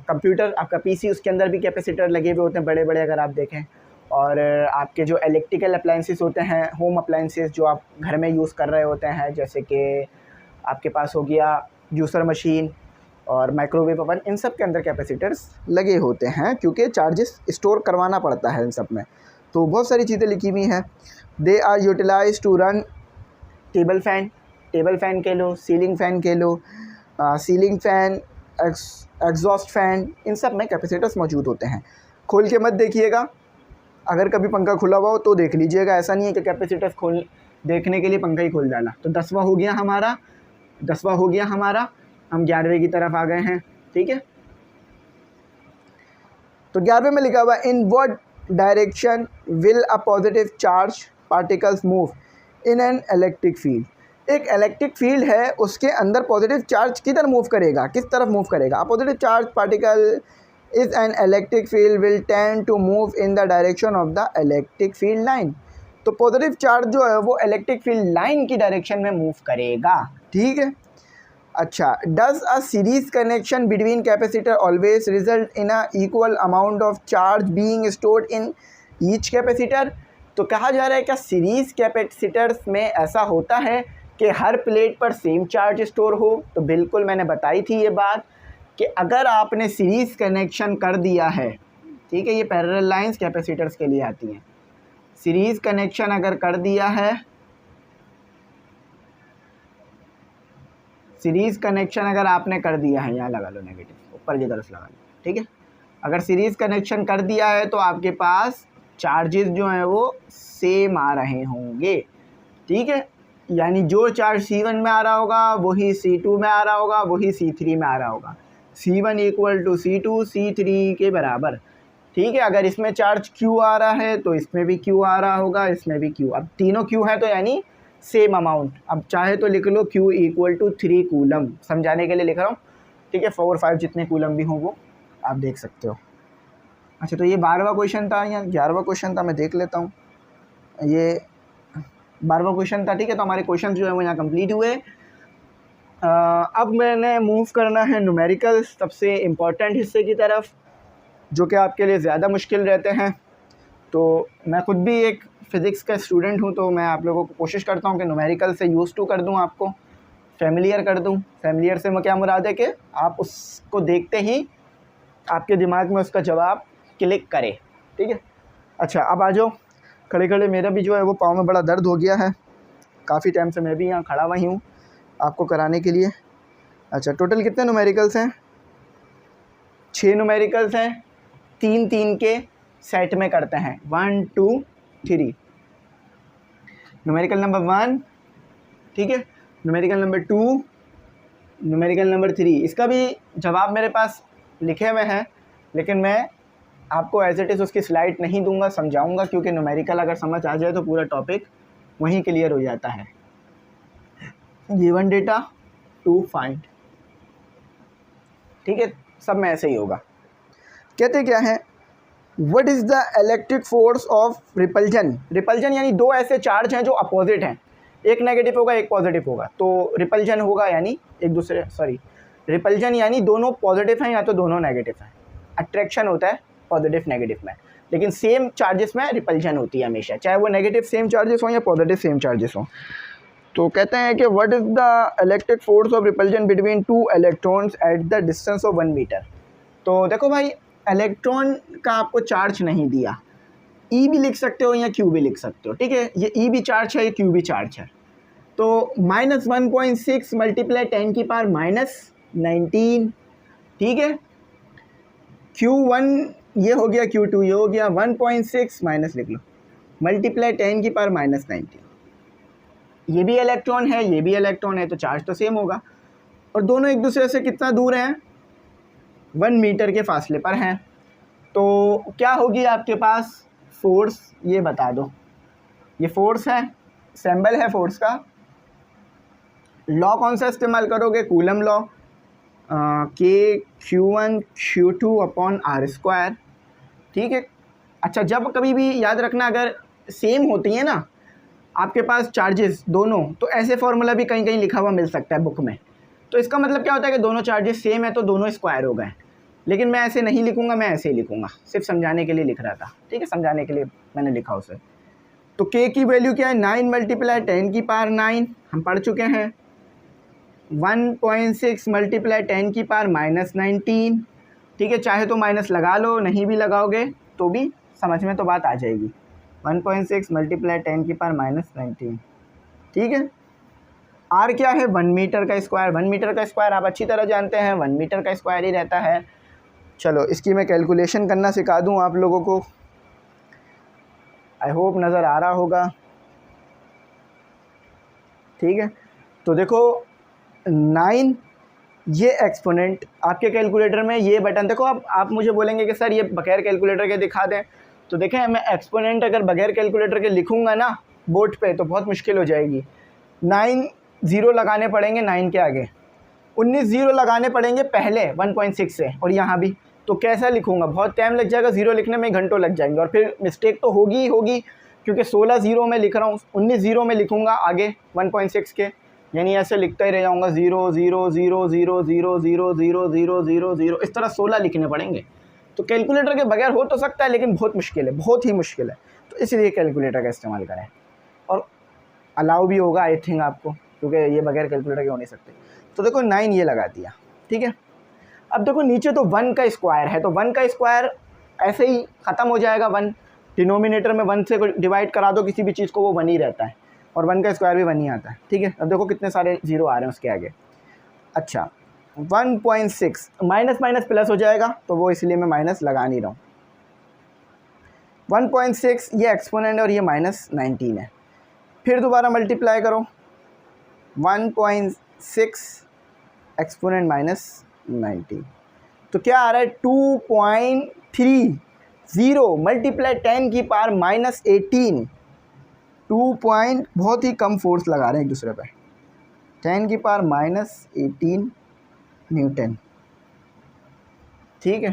कंप्यूटर आपका पीसी, उसके अंदर भी कैपेसिटर लगे हुए होते हैं बड़े बड़े अगर आप देखें। और आपके जो इलेक्ट्रिकल अप्लाइंसेस होते हैं, होम अप्लाइंसेस जो आप घर में यूज़ कर रहे होते हैं, जैसे कि आपके पास हो गया जूसर मशीन और माइक्रोवेव ओवन, इन सब के अंदर कैपेसिटर्स लगे होते हैं क्योंकि चार्जेस स्टोर करवाना पड़ता है इन सब में। तो बहुत सारी चीज़ें लिखी हुई हैं। They are utilise to run table fan के लो, सीलिंग फ़ैन के लो, सीलिंग फ़ैन, एग्जॉस्ट फ़ैन, इन सब में कैपेसिटर्स मौजूद होते हैं। खोल के मत देखिएगा, अगर कभी पंखा खुला हुआ हो तो देख लीजिएगा, ऐसा नहीं है कि कैपेसिटर्स खोल देखने के लिए पंखा ही खोल डाला। तो 10वां हो गया हमारा, हम 11वें की तरफ आ गए हैं। ठीक है, तो 11वें में लिखा हुआ in what direction will a positive charge particles move in an electric field. एक इलेक्ट्रिक फील्ड है, उसके अंदर पॉजिटिव चार्ज किधर मूव करेगा, किस तरफ मूव करेगा। A positive charge particle is an electric field will tend to move in the direction of the electric field line. तो पॉजिटिव चार्ज जो है वो इलेक्ट्रिक फील्ड लाइन की डायरेक्शन में मूव करेगा। ठीक है, अच्छा, does a series connection between capacitor always result in a equal amount of charge being stored in each capacitor. तो कहा जा रहा है क्या सीरीज कैपेसिटर्स में ऐसा होता है कि हर प्लेट पर सेम चार्ज स्टोर हो। तो बिल्कुल मैंने बताई थी ये बात कि अगर आपने सीरीज कनेक्शन कर दिया है, ठीक है, ये पैरेलल लाइंस कैपेसिटर्स के लिए आती हैं। सीरीज कनेक्शन अगर कर दिया है, सीरीज़ कनेक्शन अगर आपने कर दिया है, यहाँ लगा लो नेगेटिव, ऊपर की तरफ लगा लो। ठीक है, अगर सीरीज़ कनेक्शन कर दिया है तो आपके पास चार्जेस जो हैं वो सेम आ रहे होंगे। ठीक है, यानी जो चार्ज C1 में आ रहा होगा वही C2 में आ रहा होगा, वही C3 में आ रहा होगा। C1 equal to C2 C3 के बराबर। ठीक है, अगर इसमें चार्ज Q आ रहा है तो इसमें भी Q आ रहा होगा, इसमें भी Q। अब तीनों Q है तो यानी सेम अमाउंट। अब चाहे तो लिख लो Q इक्वल टू 3 कूलम, समझाने के लिए लिख रहा हूँ। ठीक है, 4 5 जितने कूलम भी हों वो आप देख सकते हो। अच्छा, तो ये 12वां क्वेश्चन था या 11वां क्वेश्चन था, मैं देख लेता हूँ। ये 12वां क्वेश्चन था। ठीक है, तो हमारे क्वेश्चन जो है वो यहाँ कंप्लीट हुए। अब मैंने मूव करना है न्यूमेरिकल सबसे इम्पॉर्टेंट हिस्से की तरफ, जो कि आपके लिए ज़्यादा मुश्किल रहते हैं। तो मैं खुद भी एक फ़िज़िक्स का स्टूडेंट हूँ, तो मैं आप लोगों को कोशिश करता हूँ कि न्यूमेरिकल से यूज़ टू कर दूँ, आपको फेमिलियर कर दूँ। फेमिलियर से मैं क्या मुराद है कि आप उसको देखते ही आपके दिमाग में उसका जवाब क्लिक करे। ठीक है, अच्छा अब आ जाओ। खड़े खड़े मेरा भी जो है वो पाँव में बड़ा दर्द हो गया है, काफ़ी टाइम से मैं भी यहाँ खड़ा हुआ ही हूँ आपको कराने के लिए। अच्छा, टोटल कितने न्यूमेरिकल्स हैं? 6 न्यूमेरिकल्स हैं, 3 3 के सेट में करते हैं, 1 2 3। न्यूमेरिकल नंबर 1, ठीक है, न्यूमेरिकल नंबर 2, न्यूमेरिकल नंबर 3। इसका भी जवाब मेरे पास लिखे हुए हैं, लेकिन मैं आपको एज इट इज़ उसकी स्लाइड नहीं दूंगा, समझाऊंगा, क्योंकि न्यूमेरिकल अगर समझ आ जाए तो पूरा टॉपिक वहीं क्लियर हो जाता है। गिवन डेटा टू फाइंड, ठीक है, सब में ऐसे ही होगा। कहते क्या है, what is the electric force of repulsion. Repulsion यानी दो ऐसे चार्ज हैं जो अपोजिट हैं, एक नेगेटिव होगा एक पॉजिटिव होगा, तो रिपल्जन होगा यानी एक दूसरे, सॉरी, रिपल्जन यानी दोनों पॉजिटिव हैं या तो दोनों नेगेटिव हैं। अट्रैक्शन होता है पॉजिटिव नेगेटिव में, लेकिन सेम चार्जेस में रिपल्जन होती है हमेशा, चाहे वो नेगेटिव सेम चार्जेस हों या पॉजिटिव सेम चार्जेस हों। तो कहते हैं कि what is the electric force of repulsion between two electrons at the distance of 1 metre. तो देखो भाई, इलेक्ट्रॉन का आपको चार्ज नहीं दिया, ई भी लिख सकते हो या क्यू भी लिख सकते हो। ठीक है, ये ई भी चार्ज है, ये क्यू भी चार्ज है। तो -1.6 मल्टीप्लाई 10 की पावर -19, ठीक है, Q1 ये हो गया, Q2 ये हो गया, 1.6 माइनस लिख लो, मल्टीप्लाई 10 की पावर -19। ये भी इलेक्ट्रॉन है, ये भी इलेक्ट्रॉन है, तो चार्ज तो सेम होगा। और दोनों एक दूसरे से कितना दूर हैं? 1 मीटर के फासले पर हैं। तो क्या होगी आपके पास फोर्स, ये बता दो। ये फोर्स है, सिंबल है फोर्स का, लॉ कौन सा इस्तेमाल करोगे? कूलम लॉ, के Q1 Q2 upon are square, ठीक है। अच्छा, जब कभी भी याद रखना अगर सेम होती है ना आपके पास चार्जेस दोनों, तो ऐसे फार्मूला भी कहीं कहीं लिखा हुआ मिल सकता है बुक में। तो इसका मतलब क्या होता है कि दोनों चार्जेस सेम है तो दोनों स्क्वायर हो गए। लेकिन मैं ऐसे नहीं लिखूंगा, मैं ऐसे ही लिखूंगा, सिर्फ समझाने के लिए लिख रहा था, ठीक है, समझाने के लिए मैंने लिखा उसे। तो के की वैल्यू क्या है? 9 मल्टीप्लाई 10 की पावर 9 हम पढ़ चुके हैं। 1.6 मल्टीप्लाई 10 की पावर -19, ठीक है। चाहे तो माइनस लगा लो, नहीं भी लगाओगे तो भी समझ में तो बात आ जाएगी। 1.6 मल्टीप्लाई 10 की पावर -19, ठीक है। आर क्या है? 1 मीटर का स्क्वायर। 1 मीटर का स्क्वायर आप अच्छी तरह जानते हैं, 1 मीटर का स्क्वायर ही रहता है। चलो इसकी मैं कैलकुलेशन करना सिखा दूं आप लोगों को, आई होप नज़र आ रहा होगा, ठीक है। तो देखो 9, ये एक्सपोनेंट आपके कैलकुलेटर में ये बटन देखो। अब आप मुझे बोलेंगे कि सर ये बगैर कैलकुलेटर के दिखा दें, तो देखें मैं एक्सपोनेंट अगर बगैर कैलकुलेटर के लिखूंगा ना बोर्ड पे तो बहुत मुश्किल हो जाएगी। 9 ज़ीरो लगाने पड़ेंगे 9 के आगे, 19 ज़ीरो लगाने पड़ेंगे पहले 1.6 से, और यहाँ भी। तो कैसा लिखूंगा? बहुत टाइम लग जाएगा, ज़ीरो लिखने में घंटों लग जाएंगे, और फिर मिस्टेक तो होगी ही होगी, क्योंकि 16 ज़ीरो में लिख रहा हूँ, 19 ज़ीरो में लिखूंगा आगे 1.6 के, यानी ऐसे लिखता ही रह जाऊँगा 0 0 0 0 0 0 0 0 0 0, इस तरह 16 लिखने पड़ेंगे। तो कैलकुलेटर के बगैर हो तो सकता है, लेकिन बहुत मुश्किल है, बहुत ही मुश्किल है। तो इसलिए कैलकुलेटर का इस्तेमाल करें, और अलाउ भी होगा आई थिंक आपको, क्योंकि ये बगैर कैलकुलेटर के हो नहीं सकते। तो देखो 9 ये लगा दिया, ठीक है। अब देखो नीचे तो 1 का स्क्वायर है, तो 1 का स्क्वायर ऐसे ही ख़त्म हो जाएगा। 1 डिनोमिनेटर में 1 से डिवाइड करा दो किसी भी चीज़ को, वो 1 ही रहता है, और 1 का स्क्वायर भी 1 ही आता है, ठीक है। अब देखो कितने सारे ज़ीरो आ रहे हैं उसके आगे। अच्छा 1.6 माइनस माइनस प्लस हो जाएगा, तो वो इसलिए मैं माइनस लगा नहीं रहा हूँ। 1.6 ये एक्सपोनेंट और ये -19 है। फिर दोबारा मल्टीप्लाई करो, 1.6 एक्सपोनेंट -19, तो क्या आ रहा है? 2.30 मल्टीप्लाई 10 की पावर -18। 2 पॉइंट बहुत ही कम फोर्स लगा रहे हैं एक दूसरे पे, 10 की पावर -18 न्यूटन, ठीक है।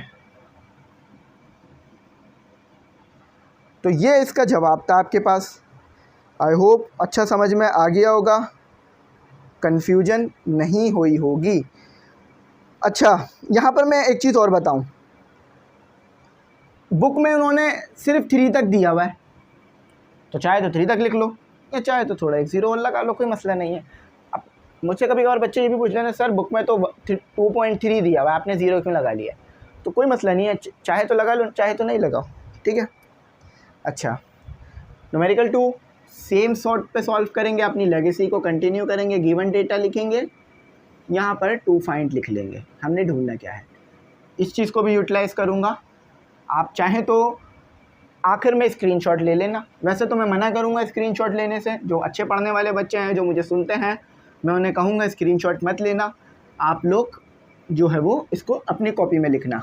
तो ये इसका जवाब था आपके पास। आई होप अच्छा समझ में आ गया होगा, कन्फ्यूजन नहीं हुई होगी। अच्छा यहाँ पर मैं एक चीज़ और बताऊँ, बुक में उन्होंने सिर्फ 3 तक दिया हुआ है, तो चाहे तो 3 तक लिख लो, या चाहे तो थोड़ा एक ज़ीरो और लगा लो, कोई मसला नहीं है। अब मुझसे कभी और बच्चे ये भी पूछ लेना, सर बुक में तो 2.3 दिया हुआ है, आपने ज़ीरो क्यों लगा लिया? तो कोई मसला नहीं है, चाहे तो लगा लो, चाहे तो नहीं लगाओ, ठीक है। अच्छा न्यूमेरिकल 2 सेम सॉर्ट पे सॉल्व करेंगे, अपनी लेगेसी को कंटिन्यू करेंगे। गिवन डेटा लिखेंगे, यहाँ पर 2 फाइंड लिख लेंगे, हमने ढूंढना क्या है। इस चीज़ को भी यूटिलाइज़ करूँगा, आप चाहें तो आखिर में स्क्रीनशॉट ले लेना। वैसे तो मैं मना करूँगा स्क्रीनशॉट लेने से, जो अच्छे पढ़ने वाले बच्चे हैं जो मुझे सुनते हैं, मैं उन्हें कहूँगा स्क्रीनशॉट मत लेना, आप लोग जो है वो इसको अपनी कॉपी में लिखना।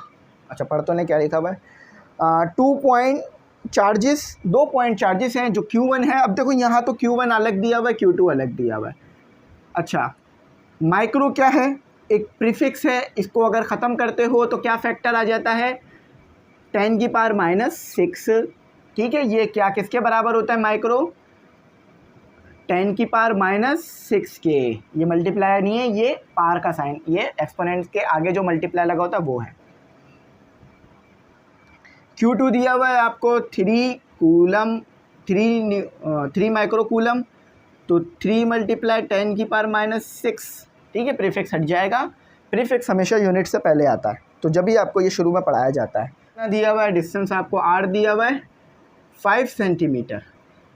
अच्छा पढ़ तो ने क्या लिखा हुआ है? 2 पॉइंट चार्जेस, 2 पॉइंट चार्जेस हैं जो Q1 है। अब देखो यहाँ तो Q1 अलग दिया हुआ है, Q2 अलग दिया हुआ है। अच्छा माइक्रो क्या है? एक प्रीफिक्स है, इसको अगर ख़त्म करते हो तो क्या फैक्टर आ जाता है? 10 की पावर -6, ठीक है। ये क्या किसके बराबर होता है? माइक्रो 10 की पावर -6 के, ये मल्टीप्लायर नहीं है, ये पावर का साइन, ये एक्सपोनेंट के आगे जो मल्टीप्लाई लगा होता है वो है। Q2 दिया हुआ है आपको 3 कूलम, 3 माइक्रो कूलम, तो 3 मल्टीप्लाई 10 की पावर -6, ठीक है। प्रीफिक्स हट जाएगा, प्रीफिक्स हमेशा यूनिट से पहले आता है, तो जब भी आपको ये शुरू में पढ़ाया जाता है। कितना दिया हुआ है? डिस्टेंस आपको R दिया हुआ है 5 सेंटीमीटर।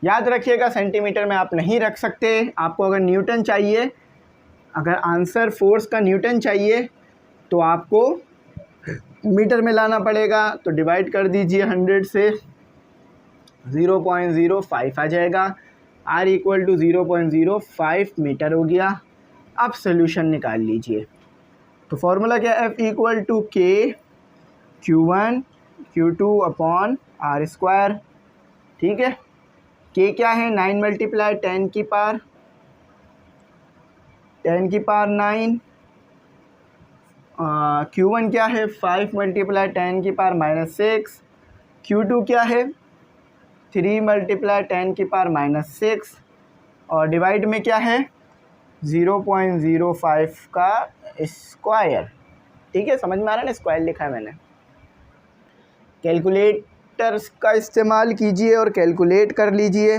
याद रखिएगा सेंटीमीटर में आप नहीं रख सकते, आपको अगर न्यूटन चाहिए, अगर आंसर फोर्स का न्यूटन चाहिए तो आपको मीटर में लाना पड़ेगा। तो डिवाइड कर दीजिए 100 से, 0.05 आ जाएगा। R इक्वल टू 0.05 मीटर हो गया। अब सोल्यूशन निकाल लीजिए, तो फॉर्मूला क्या है? F equal to K Q1 Q2 upon R square, ठीक है। K क्या है? 9 मल्टीप्लाई 10 की पावर 10 की पावर 9, Q1 क्या है 5 मल्टीप्लाई 10 की पावर -6, Q2 क्या है 3 मल्टीप्लाई 10 की पावर -6 और डिवाइड में क्या है 0.05 का स्क्वायर। ठीक है, समझ में आ रहा है ना, स्क्वायर लिखा है मैंने। कैलकुलेटर्स का इस्तेमाल कीजिए और कैलकुलेट कर लीजिए।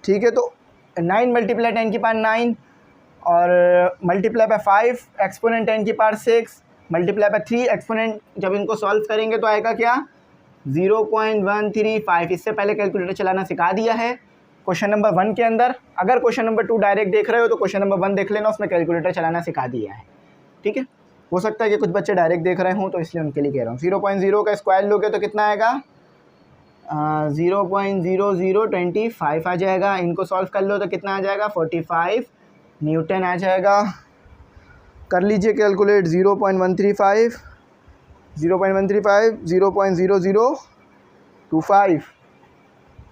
ठीक है, तो 9 मल्टीप्लाई 10 की पावर 9 और मल्टीप्लाई बाय 5 एक्सपोनेंट 10 की पावर 6 मल्टीप्लाई बाय 3 एक्सपोनेंट, जब इनको सॉल्व करेंगे तो आएगा क्या 0.135। इससे पहले कैलकुलेटर चलाना सिखा दिया है क्वेश्चन नंबर 1 के अंदर। अगर क्वेश्चन नंबर 2 डायरेक्ट देख रहे हो तो क्वेश्चन नंबर 1 देख लेना, उसमें कैलकुलेटर चलाना सिखा दिया है। ठीक है, हो सकता है कि कुछ बच्चे डायरेक्ट देख रहे हों तो इसलिए उनके लिए कह रहा हूँ। 0.0 का स्क्वायर लोगे तो कितना आएगा 0.0025 आ जाएगा। इनको सॉल्व कर लो तो कितना आ जाएगा 45 न्यूटन आ जाएगा। कर लीजिए कैलकुलेट 0.135 0.0025,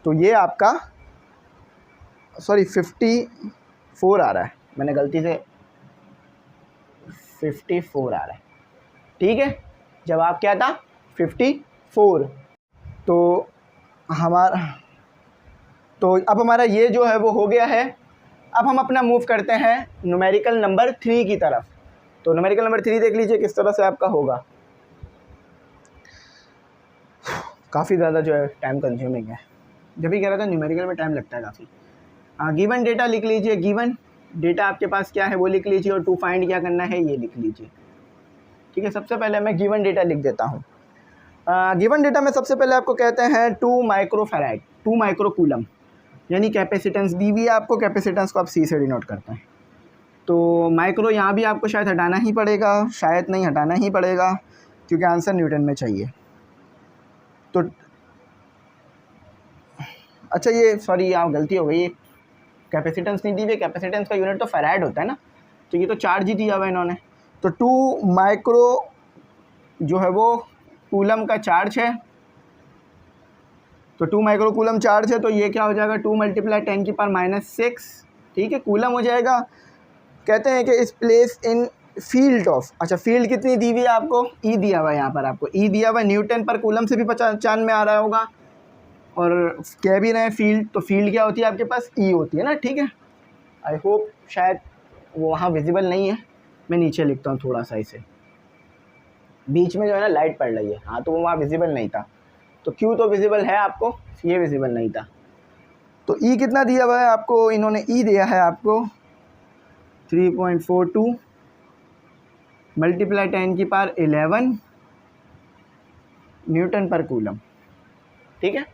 तो ये आपका 54 आ रहा है, मैंने गलती से 54 आ रहा है। ठीक है, जवाब क्या था 54। तो अब हमारा ये जो है वो हो गया है। अब हम अपना मूव करते हैं न्यूमेरिकल नंबर 3 की तरफ। तो न्यूमेरिकल नंबर 3 देख लीजिए किस तरह से आपका होगा। काफ़ी ज़्यादा जो है टाइम कंज्यूमिंग है, जब भी कह रहा था न्यूमेरिकल में टाइम लगता है काफ़ी। गिवन डेटा लिख लीजिए, गिवन डेटा आपके पास क्या है वो लिख लीजिए और टू फाइंड क्या करना है ये लिख लीजिए। ठीक है, सबसे पहले मैं गिवन डेटा लिख देता हूँ। गिवन डेटा में सबसे पहले आपको कहते हैं 2 माइक्रोफैराड 2 माइक्रोकूलम, यानी कैपेसिटेंस दी हुई है आपको। कैपेसिटेंस को आप सी से डिनोट करते हैं। तो माइक्रो यहाँ भी आपको शायद हटाना ही पड़ेगा, शायद नहीं हटाना ही पड़ेगा क्योंकि आंसर न्यूटन में चाहिए। तो अच्छा, ये सॉरी यहाँ गलती हो गई, कैपेसिटेंस नहीं दी हुई। कैपेसिटेंस का यूनिट तो फैराड होता है ना, तो ये तो चार्ज ही दिया हुआ है इन्होंने। तो 2 माइक्रो जो है वो कूलम का चार्ज है। तो 2 माइक्रो कूलम चार्ज है, तो ये क्या हो जाएगा 2 मल्टीप्लाई 10 की पावर -6। ठीक है, कूलम हो जाएगा। कहते हैं कि इस प्लेस इन फील्ड ऑफ, अच्छा फील्ड कितनी दी हुई है आपको, ई दिया हुआ है यहाँ पर, आपको ई दिया हुआ है। न्यूटन पर कूलम से भी पहचान में आ रहा होगा और कह भी रहे हैं फील्ड, तो फील्ड क्या होती है आपके पास, ई होती है ना। ठीक है, आई होप शायद वो वहाँ विजिबल नहीं है, मैं नीचे लिखता हूँ थोड़ा सा इसे, बीच में जो है ना लाइट पड़ रही है। हाँ, तो वो वहाँ विजिबल नहीं था। तो क्यू तो विजिबल है आपको, ये विजिबल नहीं था। तो ई कितना दिया हुआ है आपको, इन्होंने ई दिया है आपको 3.42 मल्टीप्लाई 10 की पावर 11 न्यूटन पर कूलम। ठीक है,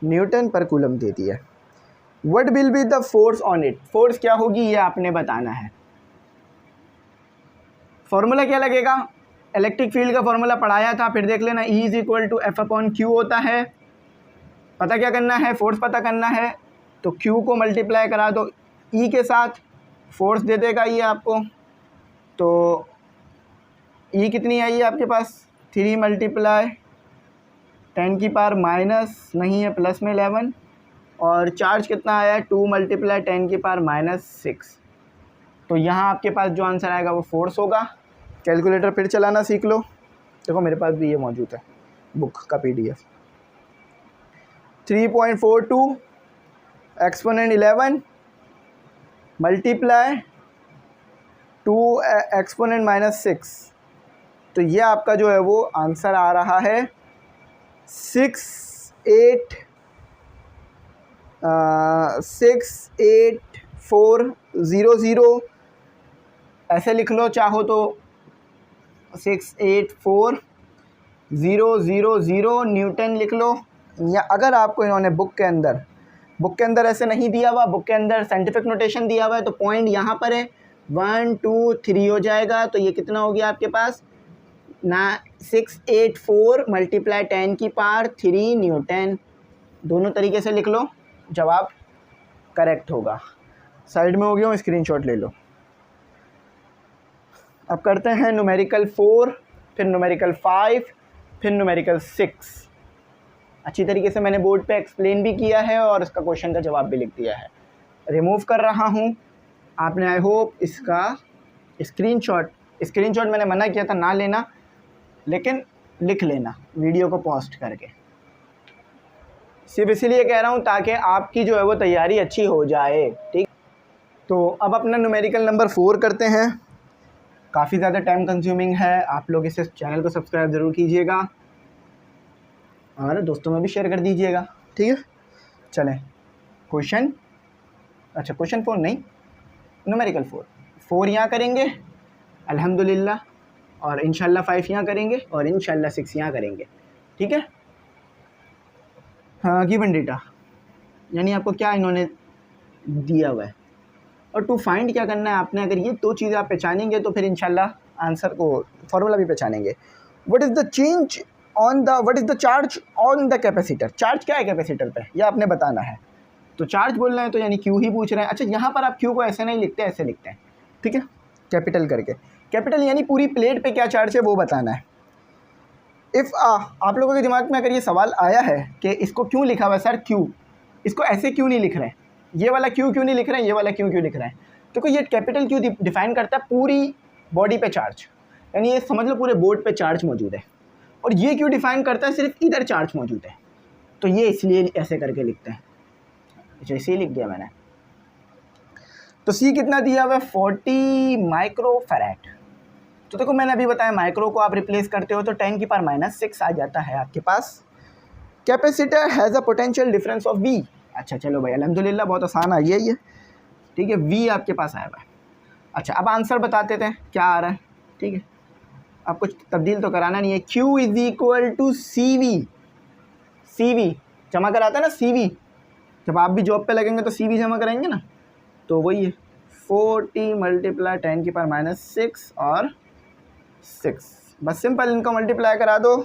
न्यूटन पर कूलम दे दिया। What will be the force on it, force क्या होगी ये आपने बताना है। फॉर्मूला क्या लगेगा, इलेक्ट्रिक फील्ड का फॉर्मूला पढ़ाया था, फिर देख लेना। E = F/Q होता है। पता क्या करना है, फोर्स पता करना है, तो Q को मल्टीप्लाई करा दो E के साथ, फोर्स दे देगा ये आपको। तो E कितनी आई है आपके पास 3 मल्टीप्लाई 10 की पावर माइनस नहीं है प्लस में 11, और चार्ज कितना आया है 2 मल्टीप्लाई 10 की पावर -6। तो यहाँ आपके पास जो आंसर आएगा वो फोर्स होगा। कैलकुलेटर फिर चलाना सीख लो। देखो मेरे पास भी ये मौजूद है बुक का PDF। 3.42 एक्सपोनेंट 11 मल्टीप्लाई 2 एक्सपोनेंट -6, तो ये आपका जो है वो आंसर आ रहा है 68400। ऐसे लिख लो चाहो तो 684,000 न्यूटन लिख लो। या अगर आपको इन्होंने बुक के अंदर ऐसे नहीं दिया हुआ, बुक के अंदर साइंटिफिक नोटेशन दिया हुआ है, तो पॉइंट यहाँ पर है 1 2 3 हो जाएगा। तो ये कितना हो गया आपके पास ना 684 मल्टीप्लाई 10 की पावर 3 न्यूटन। दोनों तरीके से लिख लो, जवाब करेक्ट होगा। साइड में हो गया, स्क्रीनशॉट ले लो। अब करते हैं न्यूमेरिकल 4, फिर न्यूमेरिकल 5, फिर न्यूमेरिकल 6। अच्छी तरीके से मैंने बोर्ड पे एक्सप्लेन भी किया है और इसका क्वेश्चन का जवाब भी लिख दिया है। रिमूव कर रहा हूँ। आपने आई होप इसका स्क्रीनशॉट मैंने मना किया था ना लेना, लेकिन लिख लेना वीडियो को पोस्ट करके। सिर्फ इसीलिए कह रहा हूँ ताकि आपकी जो है वो तैयारी अच्छी हो जाए, ठीक। तो अब अपना न्यूमेरिकल नंबर 4 करते हैं। काफ़ी ज़्यादा टाइम कंज्यूमिंग है, आप लोग इस चैनल को सब्सक्राइब ज़रूर कीजिएगा और दोस्तों में भी शेयर कर दीजिएगा, ठीक है। चलें क्वेश्चन 4 नहीं, न्यूमेरिकल 4 यहाँ करेंगे अल्हम्दुलिल्लाह, और इंशाल्लाह 5 यहाँ करेंगे और इंशाल्लाह 6 यहाँ करेंगे, ठीक है। हाँ, गिवन डेटा यानी आपको क्या इन्होंने दिया हुआ है, और टू फाइंड क्या करना है आपने। अगर ये 2 चीज़ें आप पहचानेंगे तो फिर इंशाल्लाह आंसर को फॉर्मूला भी पहचानेंगे। What is the charge on the capacitor, charge क्या है कैपेसिटर पे, यह आपने बताना है। तो चार्ज बोल रहे हैं तो यानी क्यू ही पूछ रहे हैं। अच्छा, यहाँ पर आप क्यू को ऐसे नहीं लिखते, ऐसे लिखते हैं, ठीक है, कैपिटल करके। कैपिटल यानी पूरी प्लेट पे क्या चार्ज है वो बताना है। इफ़ आप लोगों के दिमाग में अगर ये सवाल आया है कि इसको क्यों लिखा हुआ है सर क्यू, इसको ऐसे क्यों नहीं लिख रहे हैं, ये वाला क्यू क्यों नहीं लिख रहे हैं, ये वाला क्यू क्यों लिख रहे हैं, तो ये कैपिटल क्यू डिफाइन करता है पूरी बॉडी पे चार्ज, यानी ये समझ लो पूरे बोर्ड पे चार्ज मौजूद है। और ये क्यू डिफाइन करता है सिर्फ इधर चार्ज मौजूद है, तो ये इसलिए ऐसे करके लिखते हैं। अच्छा, इसी लिख दिया मैंने। तो सी कितना दिया हुआ है 40 माइक्रोफैराड। तो देखो मैंने अभी बताया माइक्रो को आप रिप्लेस करते हो तो 10⁻⁻6 आ जाता है आपके पास। Capacitor has a potential difference of V. अच्छा चलो भाई अल्हम्दुलिल्लाह बहुत आसान आ गया ये, ठीक है, वी आपके पास आया हुआ है। अच्छा अब आंसर बताते थे क्या आ रहा है, ठीक है, अब कुछ तब्दील तो कराना नहीं है। Q is equal to CV जमा कराता है ना CV, जब आप भी जॉब पे लगेंगे तो CV जमा कराएंगे ना, तो वही है 40 मल्टीप्लाई 10⁻⁻6 और 6, बस सिंपल इनको मल्टीप्लाई करा दो।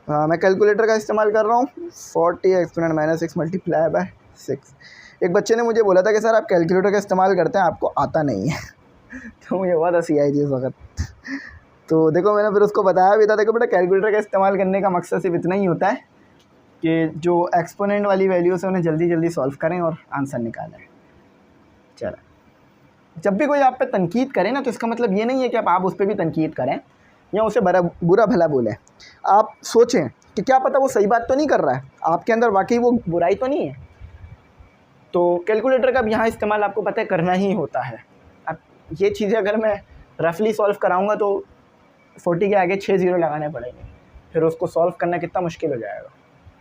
मैं कैलकुलेटर का इस्तेमाल कर रहा हूँ। 40 एक्सपोनेंट -6 मल्टीप्लाई बाय 6। एक बच्चे ने मुझे बोला था कि सर आप कैलकुलेटर का इस्तेमाल करते हैं, आपको आता नहीं है तो मुझे बहुत हंसी आई थी उस वक्त। तो देखो मैंने फिर उसको बताया भी था, देखो बेटा कैलकुलेटर का इस्तेमाल करने का मकसद सिर्फ इतना ही होता है कि जो एक्सपोनेंट वाली वैल्यूज़ है उन्हें जल्दी जल्दी सॉल्व करें और आंसर निकालें। चलो, जब भी कोई आप पे तनकीद करे ना तो इसका मतलब ये नहीं है कि आप उस पर भी तनकीद करें या उसे बुरा भला बोलें। आप सोचें कि क्या पता वो सही बात तो नहीं कर रहा है, आपके अंदर वाकई वो बुराई तो नहीं है। तो कैलकुलेटर का भी यहाँ इस्तेमाल आपको पता है करना ही होता है। अब ये चीज़ें अगर मैं रफली सॉल्व कराऊंगा तो 40 के आगे 6 0 लगाने पड़ेंगे, फिर उसको सॉल्व करना कितना मुश्किल हो जाएगा।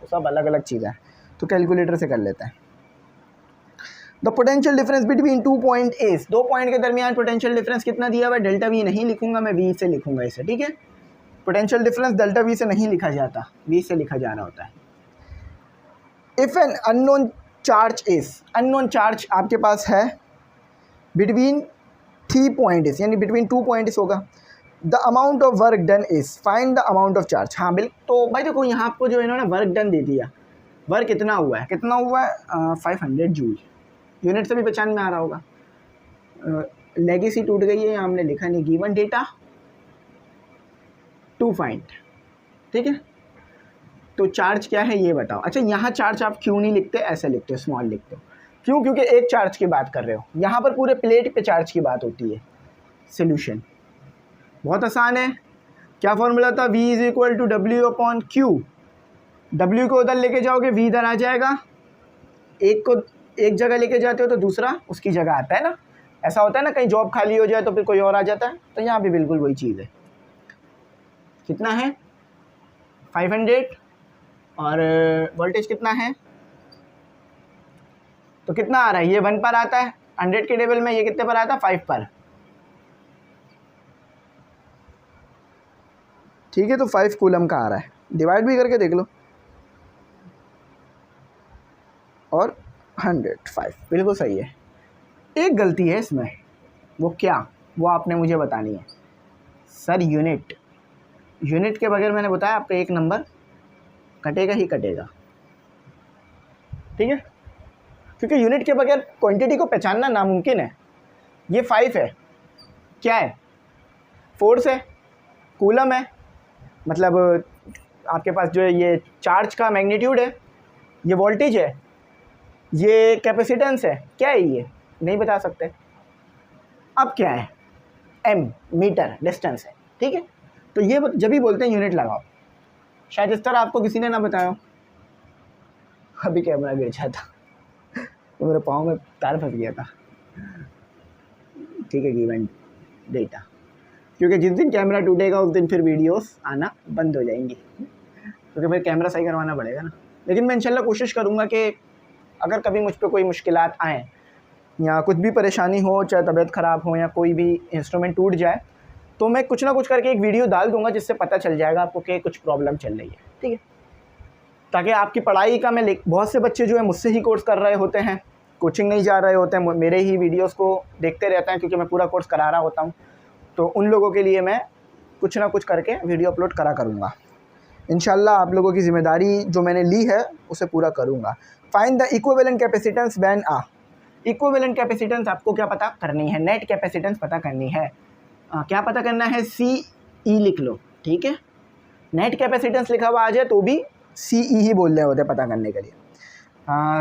तो सब अलग अलग चीज़ें हैं, तो कैलकुलेटर से कर लेते हैं। The potential difference between 2 point S, 2 point के दरमियान पोटेंशियल डिफरेंस कितना दिया हुआ है, डेल्टा वी नहीं लिखूंगा मैं, वी से लिखूंगा इसे, ठीक है। पोटेंशियल डिफरेंस डेल्टा वी से नहीं लिखा जाता, वी से लिखा जाना होता है। If an unknown charge is, unknown charge आपके पास है बिटवीन 3 पॉइंट इज, यानी बिटवीन 2 पॉइंट इज होगा। The amount of work done is, find the amount of charge. हाँ बिल्कुल, तो भाई देखो यहाँ आपको जो इन्होंने वर्क डन दे दिया, वर्क कितना हुआ है, 500 जूल, यूनिट से भी पहचान में आ रहा होगा। लेगेसी टूट गई है, हमने लिखा नहीं, गिवन डेटा टू फाइंड, ठीक है। तो चार्ज क्या है ये बताओ। अच्छा यहाँ चार्ज आप क्यों नहीं लिखते, ऐसे लिखते हो, स्मॉल लिखते हो, क्यों, क्योंकि एक चार्ज की बात कर रहे हो, यहाँ पर पूरे प्लेट पे चार्ज की बात होती है। सोल्यूशन बहुत आसान है, क्या फॉर्मूला था, V is equal to W/Q। W को उधर लेके जाओगे V इधर आ जाएगा, एक को एक जगह लेके जाते हो तो दूसरा उसकी जगह आता है ना, ऐसा होता है ना, कहीं जॉब खाली हो जाए तो फिर कोई और आ जाता है, तो यहाँ भी बिल्कुल वही चीज़ है। कितना है 500 और वोल्टेज कितना है, तो कितना आ रहा है, ये 1 पर आता है 100 के टेबल में, ये कितने पर आता है 5 पर, ठीक है। तो 5 कूलम का आ रहा है, डिवाइड भी करके देख लो, और 105 बिल्कुल सही है। एक गलती है इसमें, वो क्या, वो आपने मुझे बतानी है। सर यूनिट के बगैर मैंने बताया आपका एक नंबर कटेगा ही कटेगा, ठीक है, क्योंकि यूनिट के बगैर क्वांटिटी को पहचानना नामुमकिन है। ये 5 है, क्या है, फोर्स है, कूलम है, मतलब आपके पास जो है ये चार्ज का मैग्नीट्यूड है, ये वोल्टेज है, ये कैपेसिटेंस है, क्या है ये नहीं बता सकते, अब क्या है, m मीटर डिस्टेंस है, ठीक है। तो ये जब भी बोलते हैं यूनिट लगाओ, शायद इस तरह आपको किसी ने ना बताया हो। अभी कैमरा गिर जाता तो मेरे पाँव में तार फंस गया था, ठीक है, गिवन डेटा, क्योंकि जिस दिन कैमरा टूटेगा उस दिन फिर वीडियोस आना बंद हो जाएंगी, क्योंकि फिर कैमरा सही करवाना पड़ेगा ना। लेकिन मैं इंशाल्लाह कोशिश करूँगा कि अगर कभी मुझ पर कोई मुश्किलात आएँ या कुछ भी परेशानी हो, चाहे तबीयत ख़राब हो या कोई भी इंस्ट्रूमेंट टूट जाए, तो मैं कुछ ना कुछ करके एक वीडियो डाल दूँगा जिससे पता चल जाएगा आपको कि कुछ प्रॉब्लम चल रही है, ठीक है। ताकि आपकी पढ़ाई का मैं बहुत से बच्चे जो है मुझसे ही कोर्स कर रहे होते हैं, कोचिंग नहीं जा रहे होते हैं, मेरे ही वीडियोस को देखते रहते हैं क्योंकि मैं पूरा कोर्स करा रहा होता हूँ। तो उन लोगों के लिए मैं कुछ ना कुछ करके वीडियो अपलोड करा करूँगा। इंशाल्लाह आप लोगों की ज़िम्मेदारी जो मैंने ली है उसे पूरा करूँगा। Find the equivalent capacitance when आ। इक्विवेलेंट कैपेसिटेंस आपको क्या पता करनी है, नेट कैपेसिटेंस पता करनी है। क्या पता करना है, सी ई लिख लो, ठीक है। नेट कैपेसिटेंस लिखा हुआ आ जाए तो भी सी ई ही बोल रहे होते पता करने के लिए।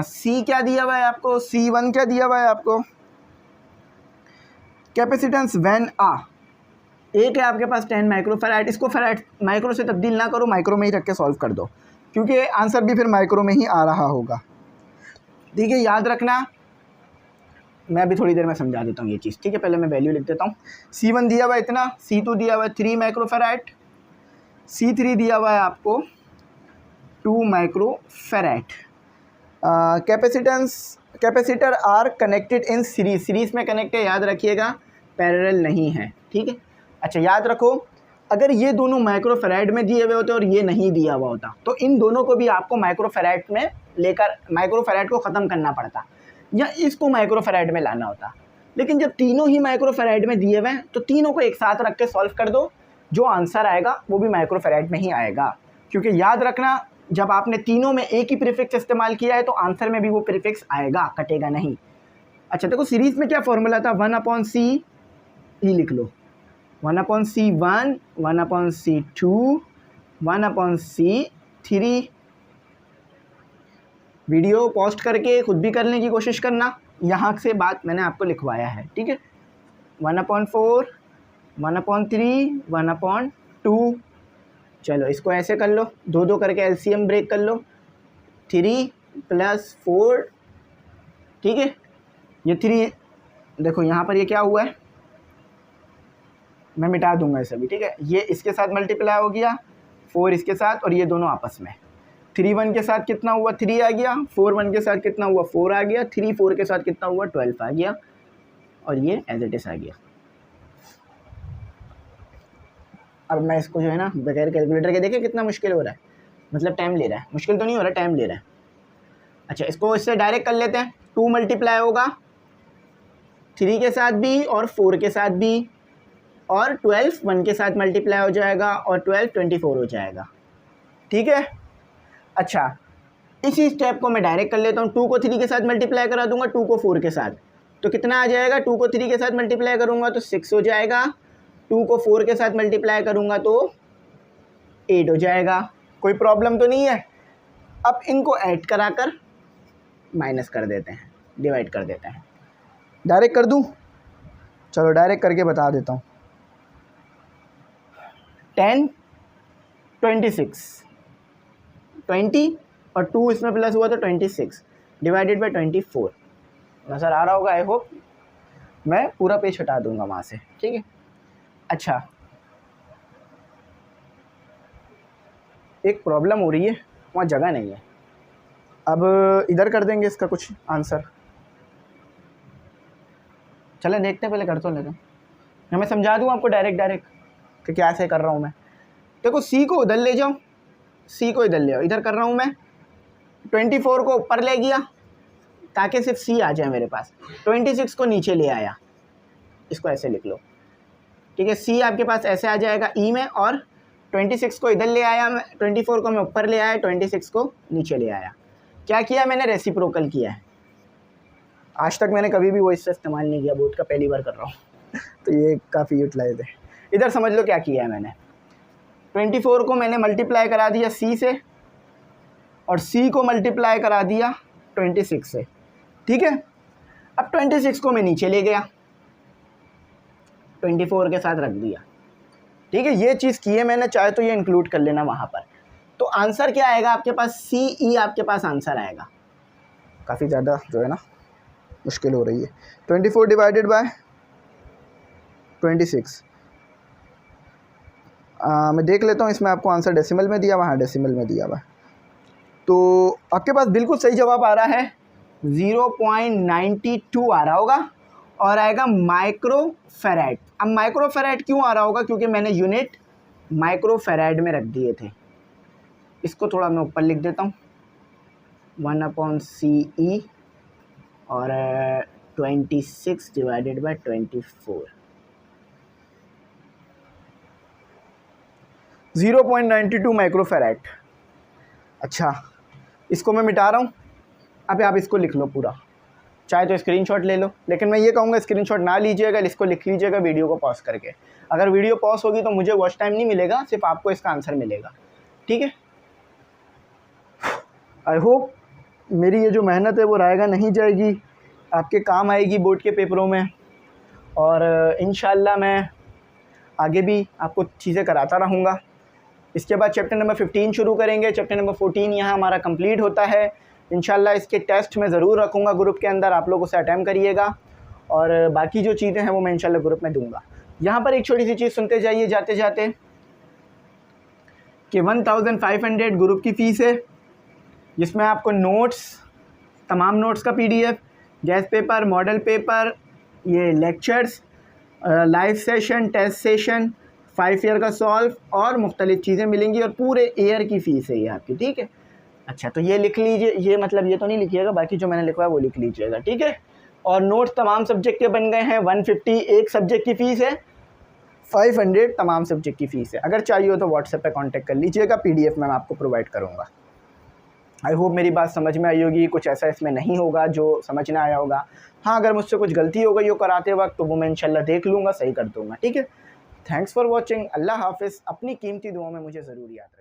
सी क्या दिया हुआ है आपको, C1 क्या दिया हुआ है आपको, कैपेसिटेंस व्हेन आ, एक है आपके पास 10 माइक्रोफैराड। इसको फैराड माइक्रो से तब्दील ना करो, माइक्रो में ही रख के सॉल्व कर दो, क्योंकि आंसर भी फिर माइक्रो में ही आ रहा होगा, ठीक है। याद रखना, मैं अभी थोड़ी देर में समझा देता हूँ ये चीज़, ठीक है। पहले मैं वैल्यू लिख देता हूँ। C1 दिया हुआ है इतना, C2 दिया हुआ है 3 माइक्रोफैराड, C3 दिया हुआ है आपको 2 microfarad. Capacitor are connected in series, series में कनेक्ट है, याद रखिएगा, पैरेलल नहीं है, ठीक है। अच्छा याद रखो, अगर ये दोनों माइक्रोफैराड में दिए हुए होते और ये नहीं दिया हुआ होता तो इन दोनों को भी आपको माइक्रोफैराड में लेकर माइक्रोफैराड को ख़त्म करना पड़ता या इसको माइक्रोफैराड में लाना होता। लेकिन जब तीनों ही माइक्रोफैराड में दिए हुए हैं तो तीनों को एक साथ रख के सॉल्व कर दो, जो आंसर आएगा वो भी माइक्रोफैराड में ही आएगा। क्योंकि याद रखना, जब आपने तीनों में एक ही प्रीफिक्स इस्तेमाल किया है तो आंसर में भी वो प्रीफिक्स आएगा, कटेगा नहीं। अच्छा देखो, सीरीज़ में क्या फॉर्मूला था, 1/C ई लिख लो, 1/C1, 1/C2, 1/C3। Video post करके खुद भी करने की कोशिश करना, यहाँ से बात मैंने आपको लिखवाया है, ठीक है। 1/4, 1/3, 1/2। चलो इसको ऐसे कर लो, 2 करके एलसीएम ब्रेक कर लो, 3 + 4, ठीक है। ये 3 देखो यहाँ पर ये क्या हुआ है, मैं मिटा दूंगा ये सभी, ठीक है। ये इसके साथ मल्टीप्लाई हो गया, 4 इसके साथ, और ये दोनों आपस में। 3 1 के साथ कितना हुआ, 3 आ गया, 4 1 के साथ कितना हुआ, 4 आ गया, 3 4 के साथ कितना हुआ, 12 आ गया, और ये एज इट इज आ गया। अब मैं इसको जो है ना बगैर कैलकुलेटर के देखें कितना मुश्किल हो रहा है, मतलब टाइम ले रहा है, मुश्किल तो नहीं हो रहा, टाइम ले रहा है। अच्छा इसको इससे डायरेक्ट कर लेते हैं, 2 मल्टीप्लाई होगा 3 के साथ भी और 4 के साथ भी, और 12 1 के साथ मल्टीप्लाई हो जाएगा, और 12 24 हो जाएगा, ठीक है। अच्छा इसी स्टेप को मैं डायरेक्ट कर लेता हूँ, 2 को 3 के साथ मल्टीप्लाई करा दूंगा, 2 को 4 के साथ, तो कितना आ जाएगा, 2 को 3 के साथ मल्टीप्लाई करूँगा तो 6 हो जाएगा, 2 को 4 के साथ मल्टीप्लाई करूँगा तो 8 हो जाएगा। कोई प्रॉब्लम तो नहीं है। अब इनको ऐड कराकर माइनस कर देते हैं, डिवाइड कर देते हैं। डायरेक्ट कर दूँ, चलो डायरेक्ट करके बता देता हूँ। 10 26, 20 और 2 इसमें प्लस हुआ तो 26 डिवाइडेड बाई 24। नज़र आ रहा होगा आई होप, मैं पूरा पेज हटा दूंगा वहाँ से, ठीक है। अच्छा एक प्रॉब्लम हो रही है, वहाँ जगह नहीं है, अब इधर कर देंगे इसका कुछ आंसर। चले देखते हैं, पहले कर तो लेते हैं, मैं समझा दूँ आपको डायरेक्ट कि क्या ऐसे कर रहा हूँ मैं। देखो सी को उधर ले जाओ, सी को इधर ले आओ, इधर कर रहा हूँ मैं। 24 को ऊपर ले गया ताकि सिर्फ सी आ जाए मेरे पास, 26 को नीचे ले आया, इसको ऐसे लिख लो, ठीक है। सी आपके पास ऐसे आ जाएगा ई में, और 26 को इधर ले आया मैं, 24 को मैं ऊपर ले आया, 26 को नीचे ले आया। क्या किया मैंने, रेसिप्रोकल किया है। आज तक मैंने कभी भी वो इससे इस्तेमाल नहीं किया, बोर्ड का पहली बार कर रहा हूँ तो ये काफ़ी यूटिलाइज है। इधर समझ लो क्या किया है मैंने, 24 को मैंने मल्टीप्लाई करा दिया सी से, और सी को मल्टीप्लाई करा दिया 26 से, ठीक है। अब 26 को मैं नीचे ले गया, 24 के साथ रख दिया। ठीक है, ये चीज़ की है मैंने, चाहे तो ये इंक्लूड कर लेना वहाँ पर। तो आंसर क्या आएगा आपके पास? CE आपके पास आंसर आएगा। काफ़ी ज़्यादा जो है ना मुश्किल हो रही है। 24 डिवाइडेड बाय 26। मैं देख लेता हूँ इसमें आपको आंसर डेसिमल में दिया हुआ है, डेसिमल में दिया हुआ है। तो आपके पास बिल्कुल सही जवाब आ रहा है, 0.92 आ रहा होगा और आएगा माइक्रो फेराड। अब माइक्रो फेराड क्यों आ रहा होगा? क्योंकि मैंने यूनिट माइक्रो फेराड में रख दिए थे। इसको थोड़ा मैं ऊपर लिख देता हूँ, 1/CE और 26 डिवाइडेड बाय 24, 0.92 माइक्रो फेराड। अच्छा, इसको मैं मिटा रहा हूँ। अब आप इसको लिख लो पूरा, चाहे तो स्क्रीनशॉट ले लो, लेकिन मैं ये कहूँगा स्क्रीनशॉट ना लीजिएगा, इसको लिख लीजिएगा वीडियो को पॉज करके। अगर वीडियो पॉज होगी तो मुझे वॉच टाइम नहीं मिलेगा, सिर्फ आपको इसका आंसर मिलेगा। ठीक है, आई होप मेरी ये जो मेहनत है वो रायगा नहीं जाएगी, आपके काम आएगी बोर्ड के पेपरों में। और इंशाल्लाह मैं आगे भी आपको चीज़ें कराता रहूँगा। इसके बाद चैप्टर नंबर 15 शुरू करेंगे। चैप्टर नंबर 14 यहाँ हमारा कंप्लीट होता है। इंशाल्लाह इसके टेस्ट मैं ज़रूर रखूँगा ग्रुप के अंदर, आप लोग उसे अटैम्प्ट करिएगा और बाकी जो चीज़ें हैं वो मैं इंशाल्लाह ग्रुप में दूँगा। यहाँ पर एक छोटी सी चीज़ सुनते जाइए जाते जाते कि 1500 ग्रुप की फ़ीस है, जिसमें आपको नोट्स, तमाम नोट्स का PDF, guess paper, model paper, ये lectures, live session, test session, 5 year का सॉल्व और मुख्तलिफ़ चीज़ें मिलेंगी और पूरे ईयर की फ़ीस है ये आपकी। ठीक है, अच्छा तो ये लिख लीजिए, ये मतलब ये तो नहीं लिखिएगा, बाकी जो मैंने लिखवा है वो लिख लीजिएगा। ठीक है, और नोट्स तमाम सब्जेक्ट के बन गए हैं। 150 एक सब्जेक्ट की फ़ीस है, 500 तमाम सब्जेक्ट की फ़ीस है। अगर चाहिए हो तो व्हाट्सएप पे कांटेक्ट कर लीजिएगा, PDF मैं आपको प्रोवाइड करूँगा। आई होप मेरी बात समझ में आई होगी, कुछ ऐसा इसमें नहीं होगा जो समझ ना आया होगा। हाँ, अगर मुझसे कुछ गलती हो गई हो कराते वक्त तो वो मैं इंशाल्लाह देख लूँगा, सही कर दूँगा। ठीक है, थैंक्स फॉर वॉचिंग। अल्लाह हाफिज़। अपनी कीमती दुआओं में मुझे ज़रूर याद रखें।